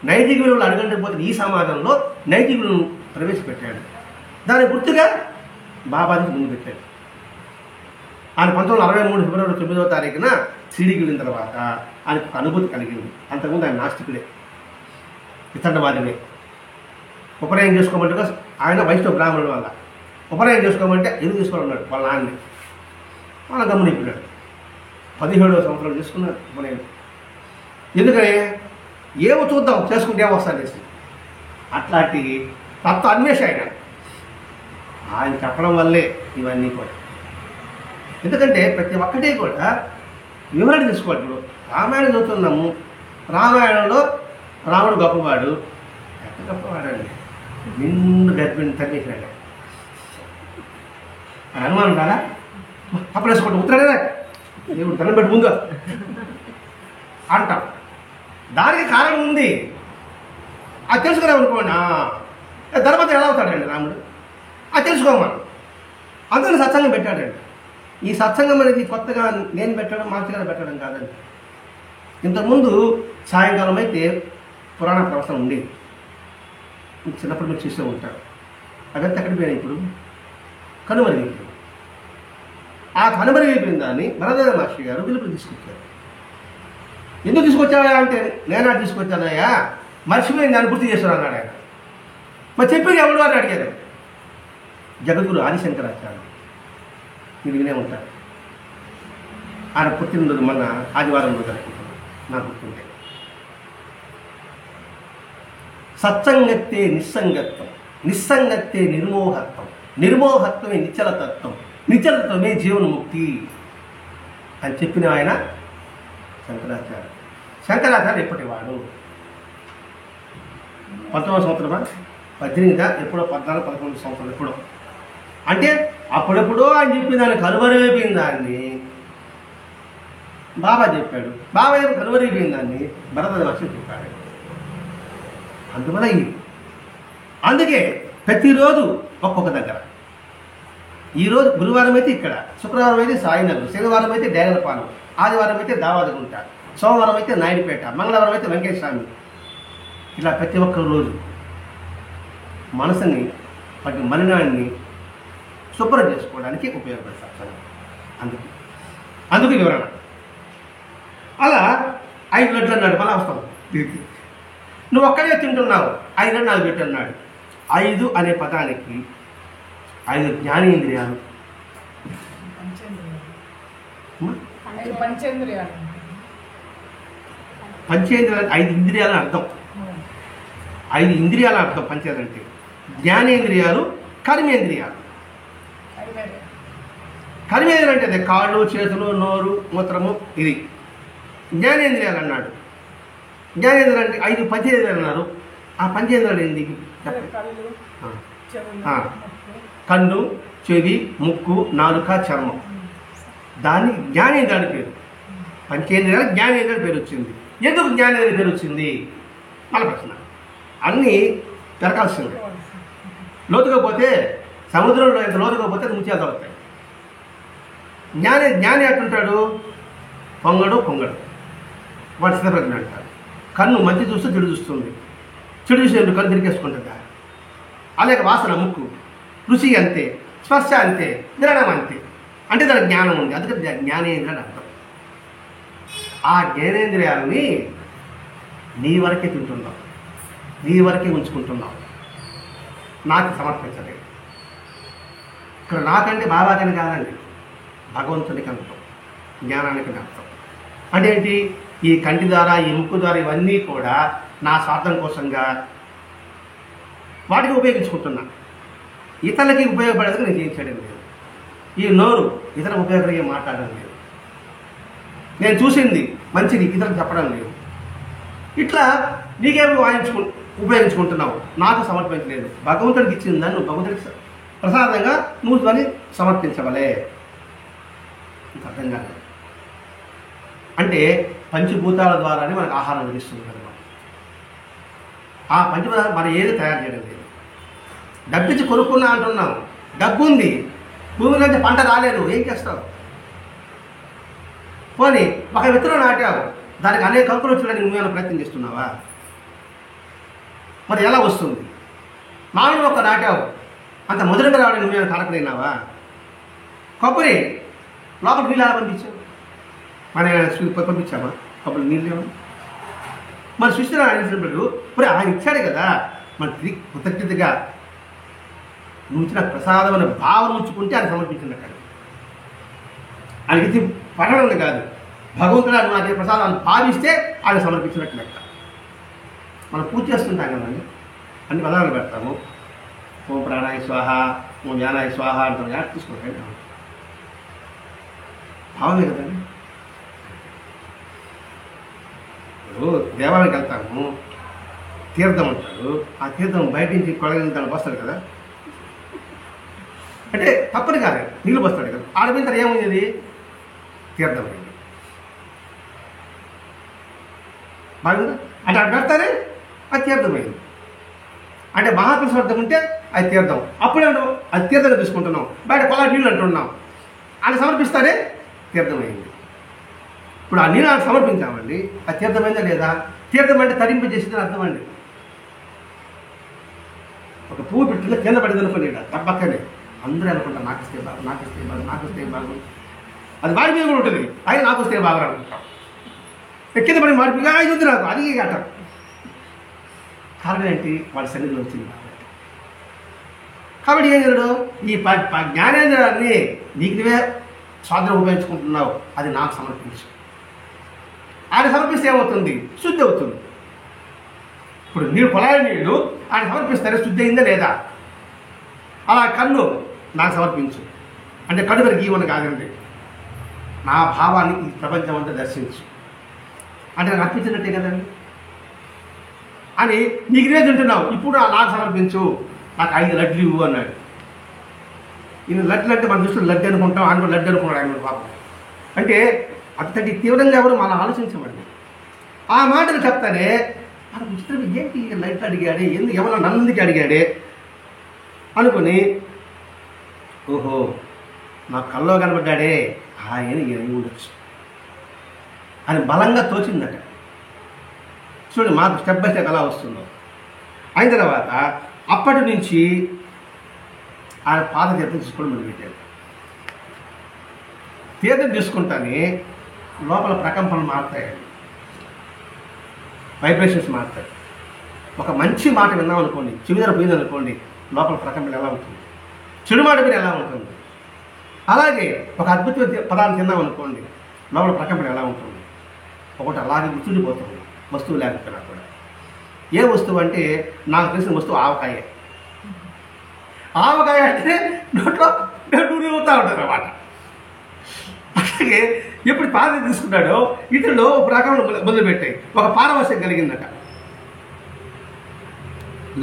నైతిక విలువలు అడగండి పోతే ఈ సమాజంలో నైతిక విలువలను ప్రవేశపెట్టాడు. దాని గుర్తుగా బాబాకి ముందు పెట్టాడు. ఆయన 1963 ఫిబ్రవరి 9వ తారీఖున సిడీకి వెళ్ళిన తర్వాత ఆయనకు ఒక అనుభూతి కలిగింది. అంతకుముందు ఆయన నాస్తికుడే, ఇతండవాదినే. ఉపనయనం చేసుకోమంటే ఆయన వైష్ణవ బ్రాహ్మణుల వల్ల ఉపనయనం చేసుకోమంటే ఎందుకు తీసుకోవాలన్నాడు వాళ్ళ నాన్నని. వాళ్ళ గమనించాడు. 17వ సంవత్సరాలు చేసుకున్నాడు ఉపనయనం. ఎందుకని ఏమో చూద్దాం చేసుకుంటే ఏమొస్తాను చేసి అట్లాంటి తత్వ అన్వేష ఆయన చెప్పడం వల్లే ఇవన్నీ కూడా. ఎందుకంటే ప్రతి ఒక్కటి కూడా వివరణ తీసుకోవాలి. ఇప్పుడు రామాయణం చదువుతున్నాము, రామాయణంలో రాముడు గొప్పవాడు. ఎంత గొప్పవాడండి, నిండు గర్భిణి తగ్గించాడు. అనుమానం కాదా? అప్పుడు వేసుకోండి ఉత్తరాడే దేవుడు దండం పెట్టి ముందు అంటాం. దానికి కారణం ఉంది, అది తెలుసుకున్నామనుకోండి. ధర్మత ఎలా అవుతాడండి రాముడు? అది తెలుసుకోమని అందరూ సత్సంగం పెట్టాడండి. ఈ సత్సంగం అనేది కొత్తగా నేను పెట్టడం, మార్చిగా పెట్టడం కాదండి. ఇంతకుముందు సాయంకాలం అయితే పురాణ ప్రవచనం ఉండేది, చిన్నప్పుడు మీరు చూస్తూ ఉంటారు. అదంతా ఎక్కడికి పోయినాయి, ఇప్పుడు కనుమరుగైపోయింది. ఆ కనుమరుగైపోయిన దాన్ని భరద్వాజ మహర్షి గారు పిలుపుని తీసుకొచ్చారు. ఎందుకు తీసుకొచ్చావా అంటే, నేనా తీసుకొచ్చానయ్యా, మర్చిపోయింది దాన్ని గుర్తు చేశాను అన్నాడు ఆయన. మరి చెప్పేది ఎవరు అని అడిగారు. జగద్గురు ఆదిశంకరాచార్య, మీరు వినే ఉంటారు. ఆయన పుట్టినరోజు మొన్న ఆదివారం రోజు అనుకుంటున్నాను, నాకు గుర్తుంటే. సత్సంగత్తే నిస్సంగత్వం, నిస్సంగత్తే నిర్మోహత్వం, నిర్మోహత్వమే నిశ్చలతత్వం, నిశ్చలతత్వమే జీవన్ముక్తి అని చెప్పిన ఆయన శంకరాచార్య. శంకరాచార్య ఎప్పటివాడు? 19వ సంవత్సరమా 18 ఎప్పుడో 14-11 సంవత్సరాలు ఎప్పుడో. అంటే అప్పుడెప్పుడో ఆయన చెప్పిన దాన్ని కనుమరుగైపోయిన దాన్ని బాబా చెప్పాడు. బాబా ఏమో కనుమరుగైపోయిన దాన్ని భరద్వాజ మహర్షి చెప్పాడు. అందువల్ల అందుకే ప్రతిరోజు ఒక్కొక్క దగ్గర. ఈరోజు గురువారం అయితే ఇక్కడ, శుక్రవారం అయితే సాయినగర్, శనివారం అయితే డేగలపాలెం, ఆదివారం అయితే దావాదగుంట, సోమవారం అయితే నాయుడుపేట, మంగళవారం అయితే వెంకటేశ్వమి. ఇలా ప్రతి ఒక్క రోజు మనసుని, వాటి మలినాన్ని శుభ్రం చేసుకోవడానికి ఉపయోగపడతారు. అందుకే అందుకు వివరణ. అలా 5 లడ్లు అన్నాడు. మళ్ళీ వస్తాం దీనికి. నువ్వు ఒక్కడే తింటున్నావు, 5 లడ్లు నాకు పెట్టు అన్నాడు. 5 అనే పదానికి 5 జ్ఞానేంద్రియాలు, పంచేంద్రియాలు 5 ఇంద్రియాలని అర్థం. 5 ఇంద్రియాల అర్థం పంచేంద్రియాలు అంటే. జ్ఞానేంద్రియాలు, కర్మేంద్రియాలు. కర్మేంద్రియాలు అంటే అదే కాళ్ళు, చేతులు, నోరు, మూత్రము. ఇది జ్ఞానేంద్రియాలు అన్నాడు. జ్ఞానేంద్రియాలు అంటే 5 పంచేంద్రియాలు అన్నారు. ఆ పంచేంద్రియాలు ఏంటి? కన్ను, చెవి, ముక్కు, నాలుక, చర్మం. దాన్ని జ్ఞానేంద్రియాలు పేరు. పంచేంద్రియాలు జ్ఞానేంద్రియాలు పేరు వచ్చింది. ఎందుకు జ్ఞానేంద్రియాలు పేరు వచ్చింది? మళ్ళీ ప్రశ్న. అన్నీ పెరగాల్సిందే. లోతుగా పోతే సముద్రంలో ఎంత లోతుగా పోతే ముత్యాలు దొరుకుతాయి. జ్ఞాని ఎట్టుంటాడు? పొంగడు వాడు స్థితప్రజ్ఞ అంటారు. కన్ను మంచి చూస్తే చెడు చూస్తుంది, చెడు చూసేందుకు కన్ను తిరిగేసుకుంటుందా? అలాగే వాసన, ముక్కు, రుచి అంతే, స్పర్శ అంతే, గ్రహణం అంతే. అంటే దానికి జ్ఞానం ఉంది. అందుకే జ్ఞానేంద్రియాలు అర్థం. ఆ జ్ఞానేంద్రియాలని నీ వరకే తింటున్నావు, నీ వరకే ఉంచుకుంటున్నావు, నాకు సమర్పించలేదు. ఇక్కడ నాకంటే బాబాకని కాదండి, భగవంతునికి అర్థం, జ్ఞానానికి అర్థం. అంటే ఏంటి? ఈ కంటి ద్వారా, ఈ ముక్కు ద్వారా ఇవన్నీ కూడా నా స్వార్థం కోసంగా వాటికి ఉపయోగించుకుంటున్నా. ఇతరులకి ఉపయోగపడేది నేను చేయించడం లేదు. ఈ నోరు ఇతర ఉపయోగపడే మాట్లాడడం లేదు. నేను చూసింది మంచిది ఇతరులకు చెప్పడం లేదు. ఇట్లా నీకేమో ఉపయోగించుకుంటున్నావు, నాకు సమర్పించలేదు. భగవంతుడికి ఇచ్చిన దాన్ని నువ్వు భగవంతుడికి ప్రసాదంగా నువ్వు దాన్ని సమర్పించవలే. అర్థం కాదు. అంటే పంచభూతాల ద్వారానే మనకు ఆహారం లభిస్తుంది కదా. ఆ పంచభూతాలు మనం ఏది తయారు చేయడం లేదు. డబ్బిచ్చి కొనుక్కున్నా అంటున్నాం, డబ్బు ఉంది, భూమి నుంచి పంట రాలేదు, ఏం చేస్తావు? పోనీ ఒక విత్తనం నాటావు, దానికి అనేక కంకులు వచ్చేయడానికి నువ్వేమైనా ప్రయత్నం చేస్తున్నావా? మరి ఎలా వస్తుంది? మామిడి మొక్క నాటావు, అంత మొదలుగా రావడానికి నువ్వేమైనా కారకులైనావా? కొబ్బరి లోపల నీళ్ళు ఎలా పంపించావు? మన పంపించామా? కొబ్బరి నీళ్ళు లేవు. మన సృష్టిలో ఆయన ఇచ్చినప్పుడు మరి ఆయన ఇచ్చాడు కదా, మన తిరిగి కృతజ్ఞతగా నువ్వు ఇచ్చిన ప్రసాదం అనే భావన ఉంచుకుంటే ఆయన సమర్పించింది. అక్కడ ఆయనకి ఇది పడడం కాదు, భగవంతుడు నాకు ప్రసాదాన్ని భావిస్తే ఆయన సమర్పించినట్టు లెక్క. మనం పూజ చేస్తుంటాం కదండి, అన్ని పదాలు పెడతాము. ఓం ప్రాణాయ స్వాహ, ఓం జ్ఞానాయ స్వాహ అంటాం. యాడ్ తీసుకుంటాం, భావమే కదండి. దేవాలయానికి వెళ్తాము, తీర్థం అంటారు. ఆ తీర్థం బయట నుంచి కొడగలిగిన వస్తాడు కదా, అంటే తప్పని కాదు, నీళ్ళు వస్తాడు కదా. ఆడపోయిన తర్వాత ఏముంది? తీర్థం అయింది. బాగుందా? అంటే అక్కడ పెడతారే అది తీర్థమైంది. అంటే మహాపురుష అర్థం ఉంటే అది తీర్థం. అప్పుడే అది తీర్థంగా తీసుకుంటున్నాం, బయట కొలా నీళ్ళు అంటున్నాం. ఆయన సమర్పిస్తారే తీర్థమైంది. ఇప్పుడు ఆ నీళ్ళు ఆయన సమర్పించామండి, అది తీర్థమైందా లేదా? తీర్థం అంటే తరింపు చేసిందని అర్థం అండి. ఒక పువ్వు పెట్టిన కింద పడింది అనుకోండి, తప్పక్కనే అందరూ అనుకుంటారు నాకు ఇస్తే బాగు, నాకు ఇస్తే బాగు, నాకు ఇస్తే బాగు. అది వాడి మీద కూడా ఉంటుంది, ఆయన నాకు వస్తే బాగా అనుకుంటాం. కింద పడి మార్పిగా ఇది ఉంది నాకు, అది అంటారు. కారణం ఏంటి? వాడి సన్నిధిలో వచ్చింది కాబట్టి ఏం చేయడు? ఈ జ్ఞానేంద్రాన్ని నీకు నువ్వే స్వాతంత్రం ఉపయోగించుకుంటున్నావు, అది నాకు సమర్పించు. ఆయన సమర్పిస్తే ఏమవుతుంది? శుద్ధి అవుతుంది. ఇప్పుడు నీళ్ళు కొలాయి నీళ్ళు ఆయన సమర్పిస్తారే శుద్ధి అయిందా లేదా? అలా కన్ను నాకు సమర్పించు అంటే కన్ను గారికి గీవని కాదండి, నా భావాన్ని ఈ ప్రపంచం అంతా దర్శించు అంటే నాకు అర్పించినట్టే కదండి. అని నీకు ఇదే తింటున్నావు, ఇప్పుడు నాకు సమర్పించు, నాకు 5 లడ్లు ఇవ్వు అన్నాడు. ఈయన లడ్లు అంటే మన దృష్టిలో లడ్డు అనుకుంటాం, ఆయన లడ్డు అనుకున్నాడు ఆయన పాపం. అంటే అంతటి తీవ్రంగా ఎవరు మనం ఆలోచించమండి. ఆ మాటలు చెప్తానే మన విచిత్రం, ఏంటి లడ్డు అడిగాడే, ఎందుకు ఎవరో నన్నుందుకు అడిగాడే అనుకుని, ఓహో నా కల్లో కనబడ్డాడే ఆయన ఉండొచ్చు అని బలంగా తోచిందట. చూడండి మాకు స్టెప్ బై స్టెప్ ఎలా వస్తుందో. అయిన తర్వాత అప్పటి నుంచి ఆయన పాదతీర్థం తీసుకోవడం మొదలుపెట్టాడు. తీర్థం తీసుకుంటానే లోపల ప్రకంపనలు మారుతాయండి, వైబ్రేషన్స్ మారుతాయి. ఒక మంచి మాట విన్నాం అనుకోండి, చెవిదర పోయింది అనుకోండి, లోపల ప్రకంపన ఎలా ఉంటుంది, చెడు మాట మీద ఎలా ఉంటుంది. అలాగే ఒక అద్భుతమైన పదాన్ని తిన్నాం అనుకోండి, లోపల ప్రకంపన ఎలా ఉంటుంది. ఒకటి అలాగే గుర్తుండిపోతుంది వస్తువు లేకపోయినా కూడా. ఏ వస్తువు అంటే నాకు తెలిసిన వస్తువు ఆవకాయ. ఆవకాయ అంటే నోట్లో నూనె అవుతూ ఉంటుంది అన్నమాట. అలాగే ఎప్పుడు పాద తీసుకున్నాడో ఇతరులో ఒక రకంలో మొదలుపెట్టాయి. ఒక పారవశ్యం కలిగిందట.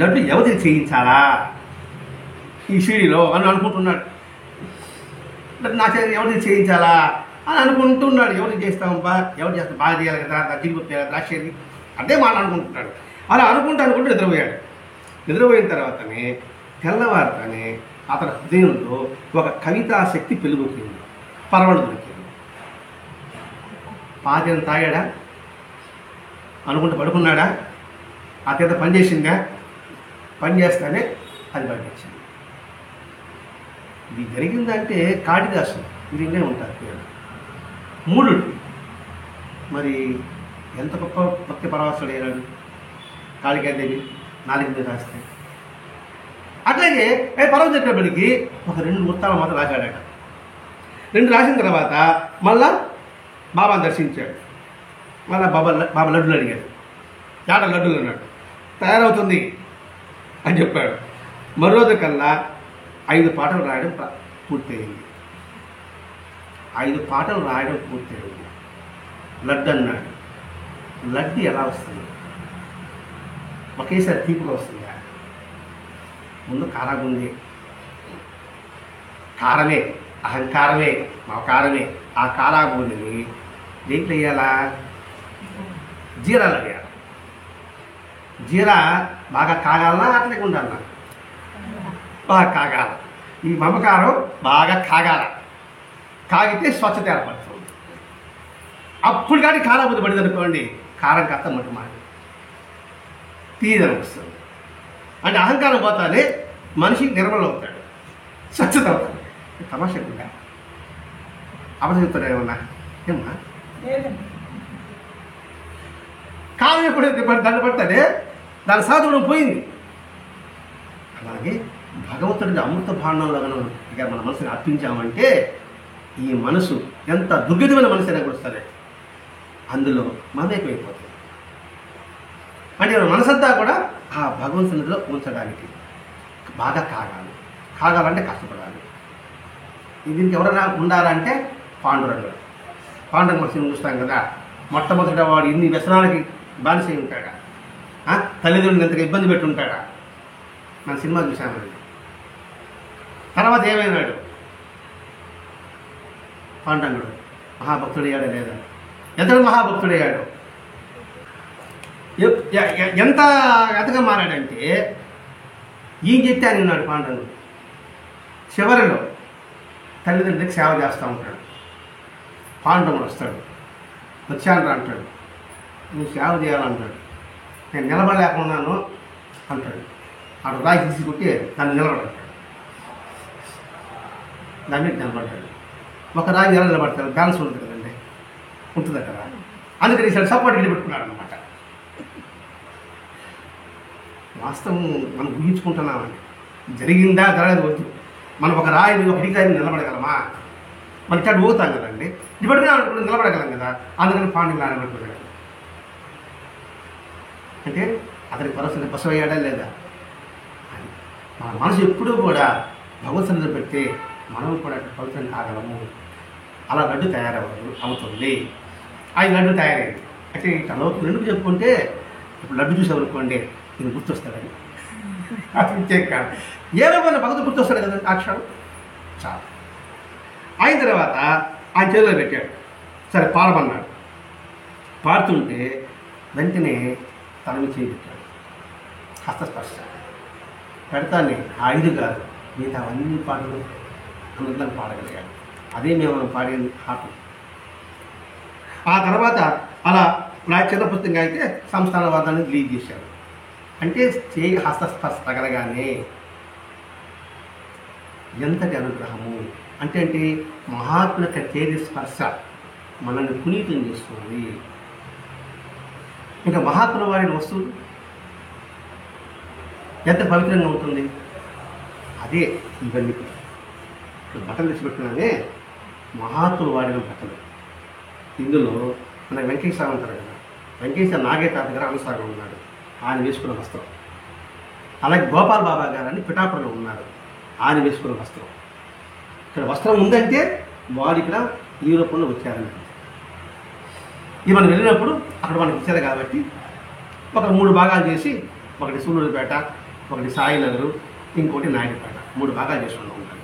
లడ్డు ఎవరికి చేయించాలా ఈ షిరిడీలో అని అనుకుంటున్నాడు. నా ఎవరికి చేయించాలా అని అనుకుంటున్నాడు. ఎవరికి చేస్తామబ్బా, ఎవరు చేస్తాం, బాగా చేయాలి కదా, జీడిపప్పు ద్రాక్షేది, అదే మాట అనుకుంటున్నాడు. అలా అనుకుంటూ నిద్రపోయాడు. నిద్రపోయిన తర్వాతనే తెల్లవారితోనే అతని హృదయంలో ఒక కవితా శక్తి పెలుగుతుంది, పరవడు దొరికింది. పాత్ర తాగాడా, అనుకుంటూ పడుకున్నాడా, ఆ తీర్థ పనిచేసిందా, పని చేస్తానే అది బయటొచ్చింది. ఇది జరిగిందంటే కాళిదాసు దీన్నే ఉంటారు పేరు, మూఢుడు. మరి ఎంత గొప్ప భక్తి పరవశుడు అయ్యాడు కాళికాదేవి 4 మీద రాస్తే. అట్లాగే పర్వం చెప్పేప్పటికి ఒక 2 వృత్తాలు మాత్రం రాశాడట. 2 రాసిన తర్వాత మళ్ళా బాబాను దర్శించాడు. మళ్ళీ బాబా లడ్డులు అడిగాడు. చాట లడ్డులు అన్నాడు. తయారవుతుంది అని చెప్పాడు. మరో రోజు కల్లా 5 పాటలు రాయడం పూర్తయింది. 5 పాటలు రాయడం పూర్తయింది. లడ్డు అన్నాడు. లడ్డు ఎలా వస్తుంది? ఒకేసారి తీపుగా వస్తుందా? ముందు కారాగుంది. కారమే, అహంకారమే, మమకారమే. ఆ కారాగుండిని దేంట్లో వేయాలా? జీరాలు వేయాలి. జీరా బాగా కాగాలనా అట్లే ఉండాలన్నా? బాగా కాగాల. ఈ మమకారం బాగా కాగాల. కాగితే స్వచ్ఛత ఏర్పడుతుంది. అప్పుడు కానీ కారం బుద్ధి పడింది అనుకోండి, కారం కాస్త మట్టు మాట తీయదని వస్తుంది. అంటే అహంకారం పోతానే మనిషి నిర్మలం అవుతాడు, స్వచ్ఛత అవుతాడు. తమాషా కూడా అబద్ధం చెప్తాడు ఏమన్నా? ఏమన్నా కాలం ఎప్పుడు దండ పడితే దాని సాధువుడం పోయింది. అలాగే భగవంతుడిని అమృత భాండంలో ఇక మన మనసుని అర్పించామంటే ఈ మనసు ఎంత దుర్గతిమైన మనసు అయినా కూడా సరే అందులో మమేకమైపోతుంది. అంటే మనసంతా కూడా ఆ భగవంతునిలో ఉంచడానికి బాగా కాగాలి. కాగాలంటే కష్టపడాలి. దీనికి ఎవరైనా ఉండాలంటే పాండురంగుడు. పాండురంగ సినిమా చూస్తాం కదా, మొట్టమొదట వాడు ఇన్ని వ్యసనాలకి బానిస అయి ఉంటాడా, తల్లిదండ్రులు ఎంతగా ఇబ్బంది పెట్టి ఉంటాడా. మన సినిమా చూసామండి. తర్వాత ఏమైనాడు పాండురంగుడు? మహాభక్తుడయ్యాడా లేదా? ఎంతగా మహాభక్తుడయ్యాడు? ఎంతగా మారాడంటే ఏం చెప్తే అని ఉన్నాడు పాండురంగుడు. చివరిలో తల్లిదండ్రులకు సేవ చేస్తూ ఉంటాడు. పాండురంగుడు వస్తాడు, వచ్చాను అంటాడు. నువ్వు సేవ చేయాలంటాడు. నేను నిలబడలేకున్నాను అంటాడు. ఆడు రాయి తీసుకుంటే దాన్ని నిలబడతాడు. దాన్ని నిలబడతాడు. ఒక రాయి ఎలా నిలబడతాడు? బ్యాలెన్స్ ఉంటుంది కదండి, ఉంటుంది కదా. అందుకని ఈసారి సపోర్ట్ ఇల్లు పెట్టుకున్నాడు అనమాట. వాస్తవం మనం ఊహించుకుంటున్నామండి. జరిగిందా జరగదు వద్దు. మనం ఒక రాయి మీద ఒక రాయిని నిలబడగలమా? మన చెడు పోతాం కదండి. ఇప్పటికే నిలబడగలం కదా. అందుకని పాండ్యం నిలబడుతున్నాడు. అంటే అతనికి పరిస్థితి బసవయ్యాడా లేదా? మన మనసు ఎప్పుడూ కూడా భగవత్ సన్నిధిలో పెడితే మనం కూడా పవిత్రం కాగలము. అలా లడ్డు అవుతుంది. ఆ లడ్డు తయారైంది. అంటే ఇట్లా అవుతుంది ఎందుకు చెప్పుకుంటే, ఇప్పుడు లడ్డు చూసామనుకోండి ఇది గుర్తొస్తాడని అది కాదు. ఏ రకమైన భగవద్గీత గుర్తొస్తాడు కదండి ఆ క్షణం చాలు. అయిన తర్వాత ఆయన చేతిలో పెట్టాడు. సరే పాడమన్నాడు. పాడుతుంటే వెంటనే తన మీద చేయి పెట్టాడు. హస్తస్పర్శ పెడతానే 5 కాదు, మిగతా అన్ని పాటలు అందరం పాడగలిగాడు. అదే మేము పాడేది పాట. ఆ తర్వాత అలా నా చిన్నపుత్రంగా అయితే సంస్థాన వాదాన్ని రిలీజ్ చేశాడు. అంటే చేయి హస్తస్పర్శ తగలగానే ఎంతటి అనుగ్రహము అంటే మహాత్ముల యొక్క తేజ స్పర్శ మనల్ని పునీతం చేస్తుంది. ఇంకా మహాత్ముల వారిని వస్తువులు ఎంత పవిత్రంగా ఉంటుంది. అదే ఇవన్నీ ఇప్పుడు బట్టలు తెచ్చిపెట్టుకున్నానే మహాత్ములు వాడిన బట్టలు. ఇందులో మన వెంకటేశ్వర ఉంటారు కదా, వెంకటేశ్వర నాగేతాత గారు అనుసారం ఉన్నాడు, ఆయన వేసుకున్న వస్త్రం. అలాగే గోపాల్ బాబా గారు అని పిఠాపురంలో ఉన్నారు, ఆయన వేసుకున్న వస్త్రం. ఇక్కడ వస్త్రం ఉందంటే వాడు ఇక్కడ ఈ రూపంలో వచ్చారని. ఇది మనం వెళ్ళినప్పుడు అక్కడ మనకి ఇచ్చారు కాబట్టి ఒక 3 భాగాలు చేసి, ఒకటి సూళ్ళూరుపేట, ఒకటి సాయినగరు, ఇంకోటి నాయుడుపేట, 3 భాగాలు చేసుకుంటూ ఉంటారు.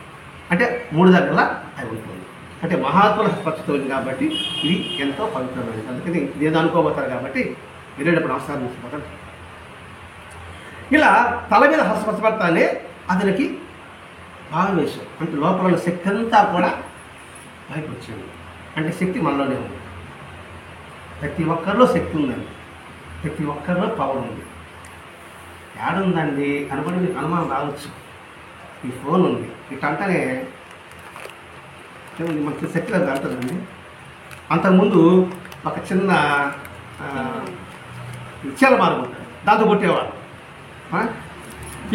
అంటే 3 దగ్గర అది ఉంటుంది. అంటే మహాత్ముల స్పర్శతో ఉంది కాబట్టి ఇది ఎంతో పవిత్రమైనది. అందుకని నేను అనుకోబోతారు కాబట్టి వెళ్ళేటప్పుడు నమస్కారం చేసుకోవాలి. ఇలా తల మీద స్పర్శపడతానే అతనికి ఆవేశం, అంటే లోపల ఉన్న శక్తి అంతా కూడా బయటకు వచ్చింది. అంటే శక్తి మనలోనే ఉంది. ప్రతి ఒక్కరిలో శక్తి ఉందండి, ప్రతి ఒక్కరిలో పవర్ ఉంది. ఏడుందండి అనుకుని మీకు అనుమానం రావచ్చు. ఈ ఫోన్ ఉంది, ఇటంటనే మనకి శక్తి లేదు అంటుందండి. అంతకుముందు ఒక చిన్న చీల మార్గం దాంతో కొట్టేవాడు.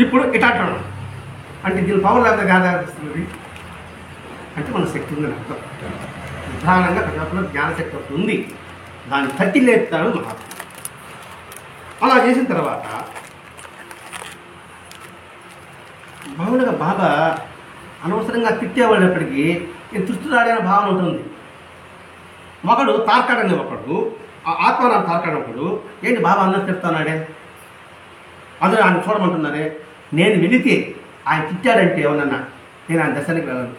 ఇప్పుడు ఇట అంటాడు. అంటే దీని పవర్ లేకపోతే గాలి అంటే మన శక్తి ఉందని అర్థం. ప్రధానంగా ప్రతి ఒక్కరిలో జ్ఞానశక్తి ఒకటి ఉంది, దాన్ని తట్టి లేపుతాడు మహాత్ముడు. అలా చేసిన తర్వాత మామూలుగా బాబా అనవసరంగా తిట్టేవాళ్ళప్పటికీ తృష్టిరాడైన భావన ఉంటుంది. ఒకడు తార్కాడని ఒకడు ఆత్మారాన్ని తార్కాడప్పుడు ఏంటి బాబా అన్నది చెప్తానాడే, అందరూ ఆయన చూడమంటున్నారే, నేను వెళితే ఆయన తిట్టాడంటే ఏమన్నా నేను ఆయన దర్శనానికి వెళ్ళను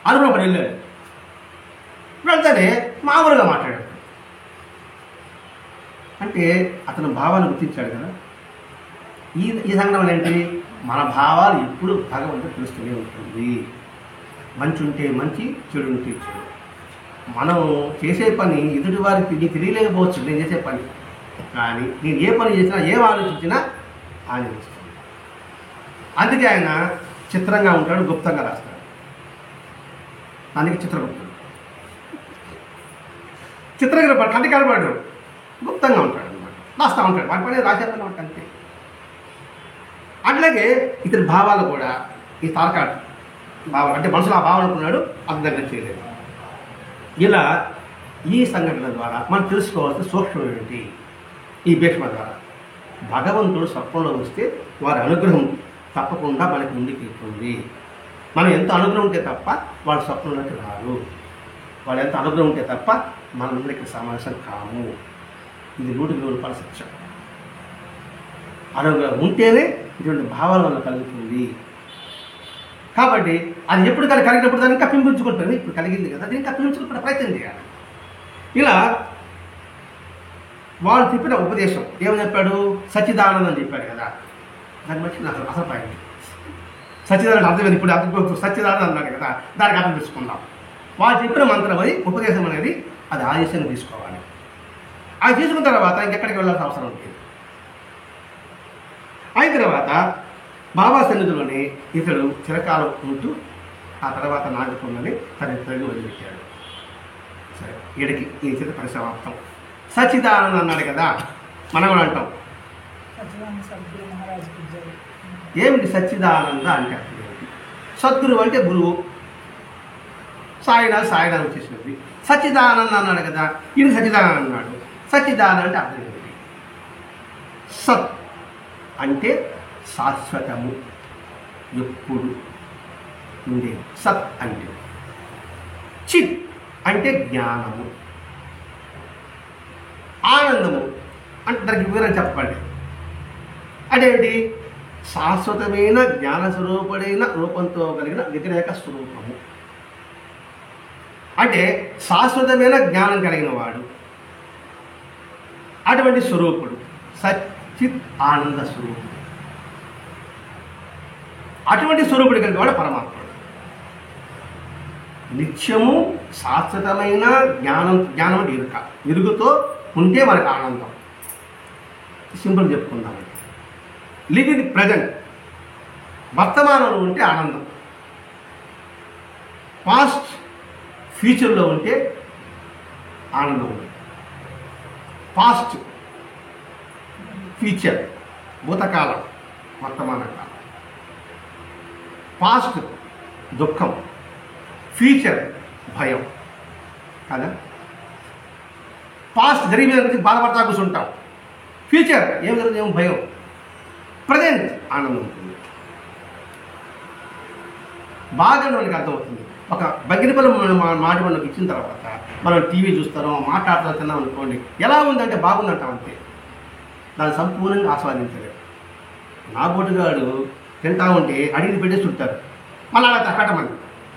అనుకున్నప్పుడు వెళ్ళాడు. వెళ్తానే మామూలుగా మాట్లాడాడు. అంటే అతను భావాన్ని గుర్తించాడు కదా. ఈ సంఘటన ఏంటి, మన భావాలు ఎప్పుడు భగవంతుడు తెలుస్తూనే ఉంటుంది. మంచి ఉంటే మంచి, చెడు ఉంటే చెడు. మనం చేసే పని ఎదుటి వారికి నీకు తెలియలేకపోవచ్చు నేను చేసే పని, కానీ నేను ఏ పని చేసినా ఏం ఆలోచించినా ఆయన చేస్తాను. అందుకే ఆయన చిత్రంగా ఉంటాడు, గుప్తంగా రాస్తాడు. అందుకే చిత్రగుప్తుడు. చిత్రంగా కంటి కనబడ్డాడు, గుప్తంగా ఉంటాడు అనమాట, రాస్తూ ఉంటాడు. వాటి పని రాసేస్తాను వాటి అంతే. అట్లాగే ఇతని భావాలు కూడా ఈ తారకాడు భావాలు అంటే మనసులో ఆ భావన అనుకున్నాడు, అంత దగ్గర చేయలేదు. ఇలా ఈ సంఘటన ద్వారా మనం తెలుసుకోవాల్సిన సూక్ష్మం ఏమిటి, ఈ భీష్మ ద్వారా భగవంతుడు స్వప్నంలో వస్తే వారి అనుగ్రహం తప్పకుండా మనకి ముందుకు వెళ్తుంది. మనం ఎంత అనుగ్రహం ఉంటే తప్ప వాళ్ళ స్వప్నంలోకి రారు. వాళ్ళు ఎంత అనుగ్రహం ఉంటే తప్ప మన ముందుకి సమావేశం కాము. ఇది 100% సత్యం. అనుగ్రహం ఉంటేనే ఇటువంటి భావాల వల్ల కలుగుతుంది. కాబట్టి అది ఎప్పుడు కలిగినప్పుడు దాన్ని కప్పించుకుంటుంది. ఇప్పుడు కలిగింది కదా, దీన్ని కప్పించుకునే ప్రయత్నం చేయాలి. ఇలా వాళ్ళు చెప్పిన ఉపదేశం ఏమని చెప్పాడు, సచ్చిదానందం చెప్పాడు కదా. దాన్ని బట్టి నాకు అసలు పాయింట్ సచ్చిదానంద అర్థమైంది. ఇప్పుడు అర్థం సచ్చిదానంద అన్నాడు కదా, దానికి అర్థం తీసుకుందాం. వాళ్ళు చెప్పిన మంత్రం అది ఉపదేశం అనేది అది ఆదేశంగా తీసుకోవాలి. అది తీసుకున్న తర్వాత ఇంకెక్కడికి వెళ్ళాల్సిన అవసరం ఉంటుంది. అయిన తర్వాత బాబా సన్నిధిలోనే ఇతడు చిరకాలం ఉంటూ ఆ తర్వాత నాగపుణ్ణని తన తల్లి వదిలిపెట్టాడు. సరే, ఈడికి ఈ చిత్ర పరిసమాప్తం. సచ్చిదానంద అన్నాడు కదా, మనం కూడా అంటాం. ఏమిటి సచ్చిదానంద అంటే అర్థం ఏమిటి? సద్గురువు అంటే గురువు, సాయినాథ్ వచ్చేసినది. సచ్చిదానంద అన్నాడు కదా, ఈయన సచ్చిదానంద అన్నాడు. సచ్చిదానంద అంటే అర్థం ఏమిటి? సత్ అంటే శాశ్వతము, ఎప్పుడు ఉండేది సత్ అంటే. చిత్ అంటే జ్ఞానము, ఆనందము అంటే దానికి వివరణ చెప్పండి. అదేమిటి? శాశ్వతమైన జ్ఞాన స్వరూపుడైన రూపంతో కలిగిన వ్యతిరేక స్వరూపము. అంటే శాశ్వతమైన జ్ఞానం కలిగిన వాడు, అటువంటి స్వరూపుడు సచ్చిత్ ఆనంద స్వరూపుడు. అటువంటి స్వరూపుడు కలిగిన వాడు పరమాత్ముడు. నిత్యము శాశ్వతమైన జ్ఞానం ఎరుగుతో ఉంటే మనకు ఆనందం. సింపుల్ చెప్పుకుందాం. లివ్ ఇన్ ప్రజెంట్, వర్తమానంలో ఉంటే ఆనందం. పాస్ట్ ఫ్యూచర్లో ఉంటే ఆనందం ఉంది. పాస్ట్ ఫ్యూచర్ భూతకాలం వర్తమాన కాలం. పాస్ట్ దుఃఖం, ఫ్యూచర్ భయం కదా. పాస్ట్ జరిగిన గురించి బాధపడతా కూర్చుంటాం, ఫ్యూచర్ ఏం జరుగుతుంది ఏమో భయం, ప్రజెంట్ ఆనందం ఉంటుంది. బాగా మనకి అర్థమవుతుంది. ఒక బగిరిపల్లి మాటి మనకి ఇచ్చిన తర్వాత మనం టీవీ చూస్తాం, మాట్లాడుతూ తిన్నాం అనుకోండి, ఎలా ఉందంటే బాగుందంటాం అంతే, దాన్ని సంపూర్ణంగా ఆస్వాదించలేదు. నా బోటుగాడు తింటా ఉంటే అడిగి పెట్టేసి ఉంటారు, మళ్ళీ అలా కట్టమని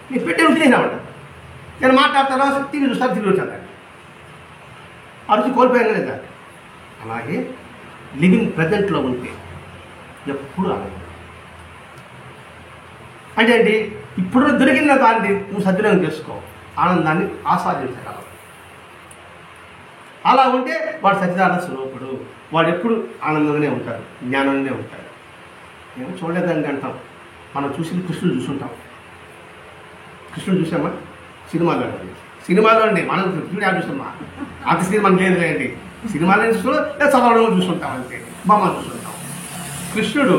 నేను పెట్టే తినేసామంట. నేను మాట్లాడతాను, టీవీ చూస్తాను, తిరిగి వచ్చాను, ఆ రుచి కోల్పోయాను లేదా. అలాగే లివింగ్ ప్రజెంట్లో ఉంటే ఎప్పుడు ఆనందం. అంటే ఏంటి, ఇప్పుడు దొరికిన దాన్ని నువ్వు సద్వినియోగం చేసుకో, ఆనందాన్ని ఆస్వాదించగలవు. అలా ఉంటే వాడు సచ్చిదానంద స్వరూపుడు, వాడు ఎప్పుడు ఆనందంగానే ఉంటాడు, జ్ఞానంగానే ఉంటాడు. నేను చూడలేదని అంటాం, మనం చూసింది కృష్ణుడు చూసుంటాం. కృష్ణుడు చూసామా సినిమాలో అండి, మనం కృష్ణుడు యాడ్ చూస్తామా, అంత సినిమా మనకి లేదు లేండి. సినిమాలో చూస్తున్నాం లేదా చదవడం చూస్తుంటాం అంతే, బొమ్మ చూస్తుంటాం. కృష్ణుడు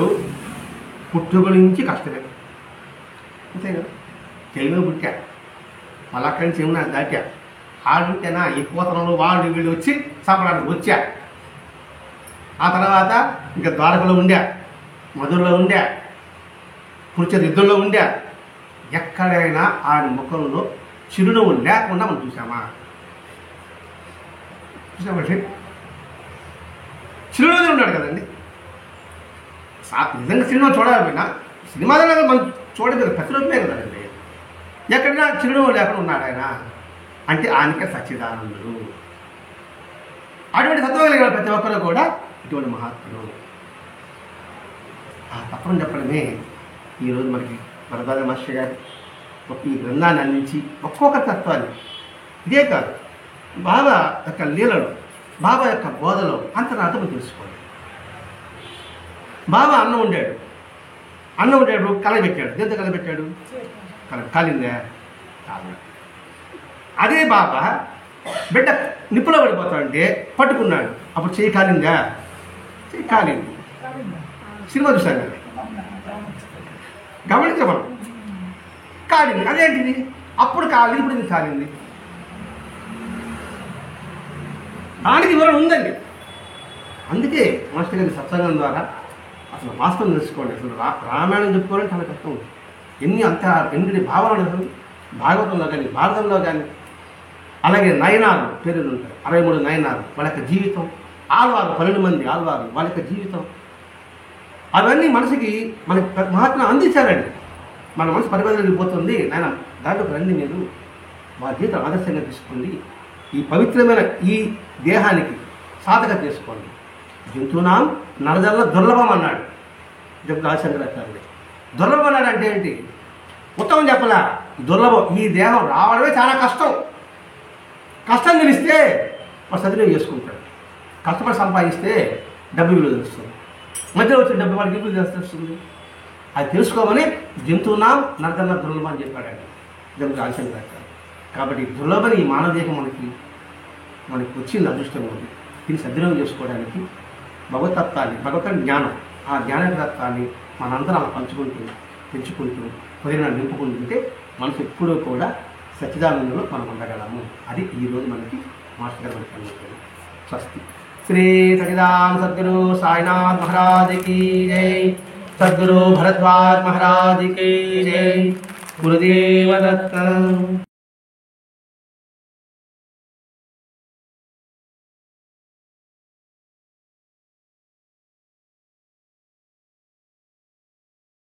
పుట్టుక నుంచి కష్టమే అంతే కదా. తెలుగులో పుట్టా, మళ్ళీ అక్కడి నుంచి ఏమన్నా దాటా, ఆడుంటేనా ఎక్కువతనంలో వాళ్ళు వీళ్ళు వచ్చి సంపడానికి వచ్చా. ఆ తర్వాత ఇంకా ద్వారకలో ఉండా, మధురలో ఉండా, కురుచేత యుద్ధంలో ఉండా. ఎక్కడైనా ఆయన ముఖంలో చిరునవ్వు లేకుండా మనం చూసామా? చూసామంటే చిరునవ్వు ఉన్నాడు కదండి. నిజంగా సినిమా చూడకపోయినా సినిమాలో మనం చూడలేదు, ప్రతిరూపమే కదండి. ఎక్కడైనా చిరునవ్వు లేకుండా ఉన్నాడు ఆయన అంటే ఆయనకే సచ్చిదానందుడు. అటువంటి తత్వం కలిగిన ప్రతి ఒక్కరు కూడా ఇటువంటి మహాత్ములు. ఆ తత్వం చెప్పడమే ఈరోజు మనకి వరదాద మాస్టర్ గారు ఈ గ్రంథాన్ని అందించి ఒక్కొక్క తత్వాన్ని, ఇదే కాదు బాబా యొక్క లీలలో, బాబా యొక్క బోధలో అంతరార్థం తెలుసుకోండి. బాబా అన్నం వండాడు, కలబెట్టాడు. దేంతో కలబెట్టాడు? కాలిందా? కాదు. అదే బాబా బిడ్డ నిప్పులో పడిపోతాడంటే పట్టుకున్నాడు, అప్పుడు చెయ్యి కాలిందా? చెయ్యి కాలింది. సినిమా చూసాను కదా, గమనించే మనం కాలింది. అదేంటిది? అప్పుడు కాలింది, ఇప్పుడు ఇది కాలింది. దానికి వివరణ ఉందండి. అందుకే మాస్టర్ గారి సత్సంగం ద్వారా అసలు వాస్తవం తెలుసుకోండి. అసలు రామాయణం చెప్పుకోవడం చాలా కష్టం ఉంది. ఎన్ని భావనలు అసలు భాగవతంలో కానీ భారతంలో కానీ. అలాగే నయనాలు పేర్లు ఉంటాయి, 63 నయనాలు, వాళ్ళ యొక్క జీవితం. ఆళ్వారు 12 మంది ఆళ్వారు, వాళ్ళ యొక్క జీవితం. అవన్నీ మనసుకి మనకి మహాత్మ అందించారండి. మన మనసు పరిపాలనకి పోతుంది, నాయన దాంట్లో రండి, మీరు వారి జీవితం ఆదర్శంగా తీసుకోండి, ఈ పవిత్రమైన ఈ దేహానికి సాధక చేసుకోండి. జంతువునాం నరజల్ల దుర్లభం అన్నాడు రాజశంకరాచార్యుడు. దుర్లభం అన్నాడు అంటే ఏంటి? ఉత్తమం చెప్పలా, దుర్లభం. ఈ దేహం రావడమే చాలా కష్టం తెలిస్తే వాడు సద్వినియోగం చేసుకుంటాడు. కష్టపడి సంపాదిస్తే డబ్బు విలువ తెలుస్తుంది, మధ్యలో వచ్చిన డబ్బు వాడికి విలువ తెలుస్తుంది. అది తెలుసుకోమని జంతువునాం నరజల్ల దుర్లభం అని చెప్పాడండి రాజశంకరాచార్యుడు. కాబట్టి దుర్లభని ఈ మానవదేహం మనకి వచ్చింది, అదృష్టంగా ఉంది. దీన్ని సద్వినియోగం చేసుకోవడానికి భగవత్ జ్ఞానం, ఆ జ్ఞానతత్వాన్ని మనందరం అలా పెంచుకుంటూ హృదయం నింపుకుంటుంటే మనసు ఎప్పుడూ కూడా సచ్చిదానందంలో మనం ఉండగలము. అది ఈరోజు మనకి మాస్టర్ గారు మనకి అందించారు. స్వస్తి. శ్రీ సచిదానంద సద్గురు సాయినాథ్ మహారాజ్ కీ జై, సద్గురు భరద్వాజ్ మహారాజ్ కీ జై, గురుదేవ దత్త.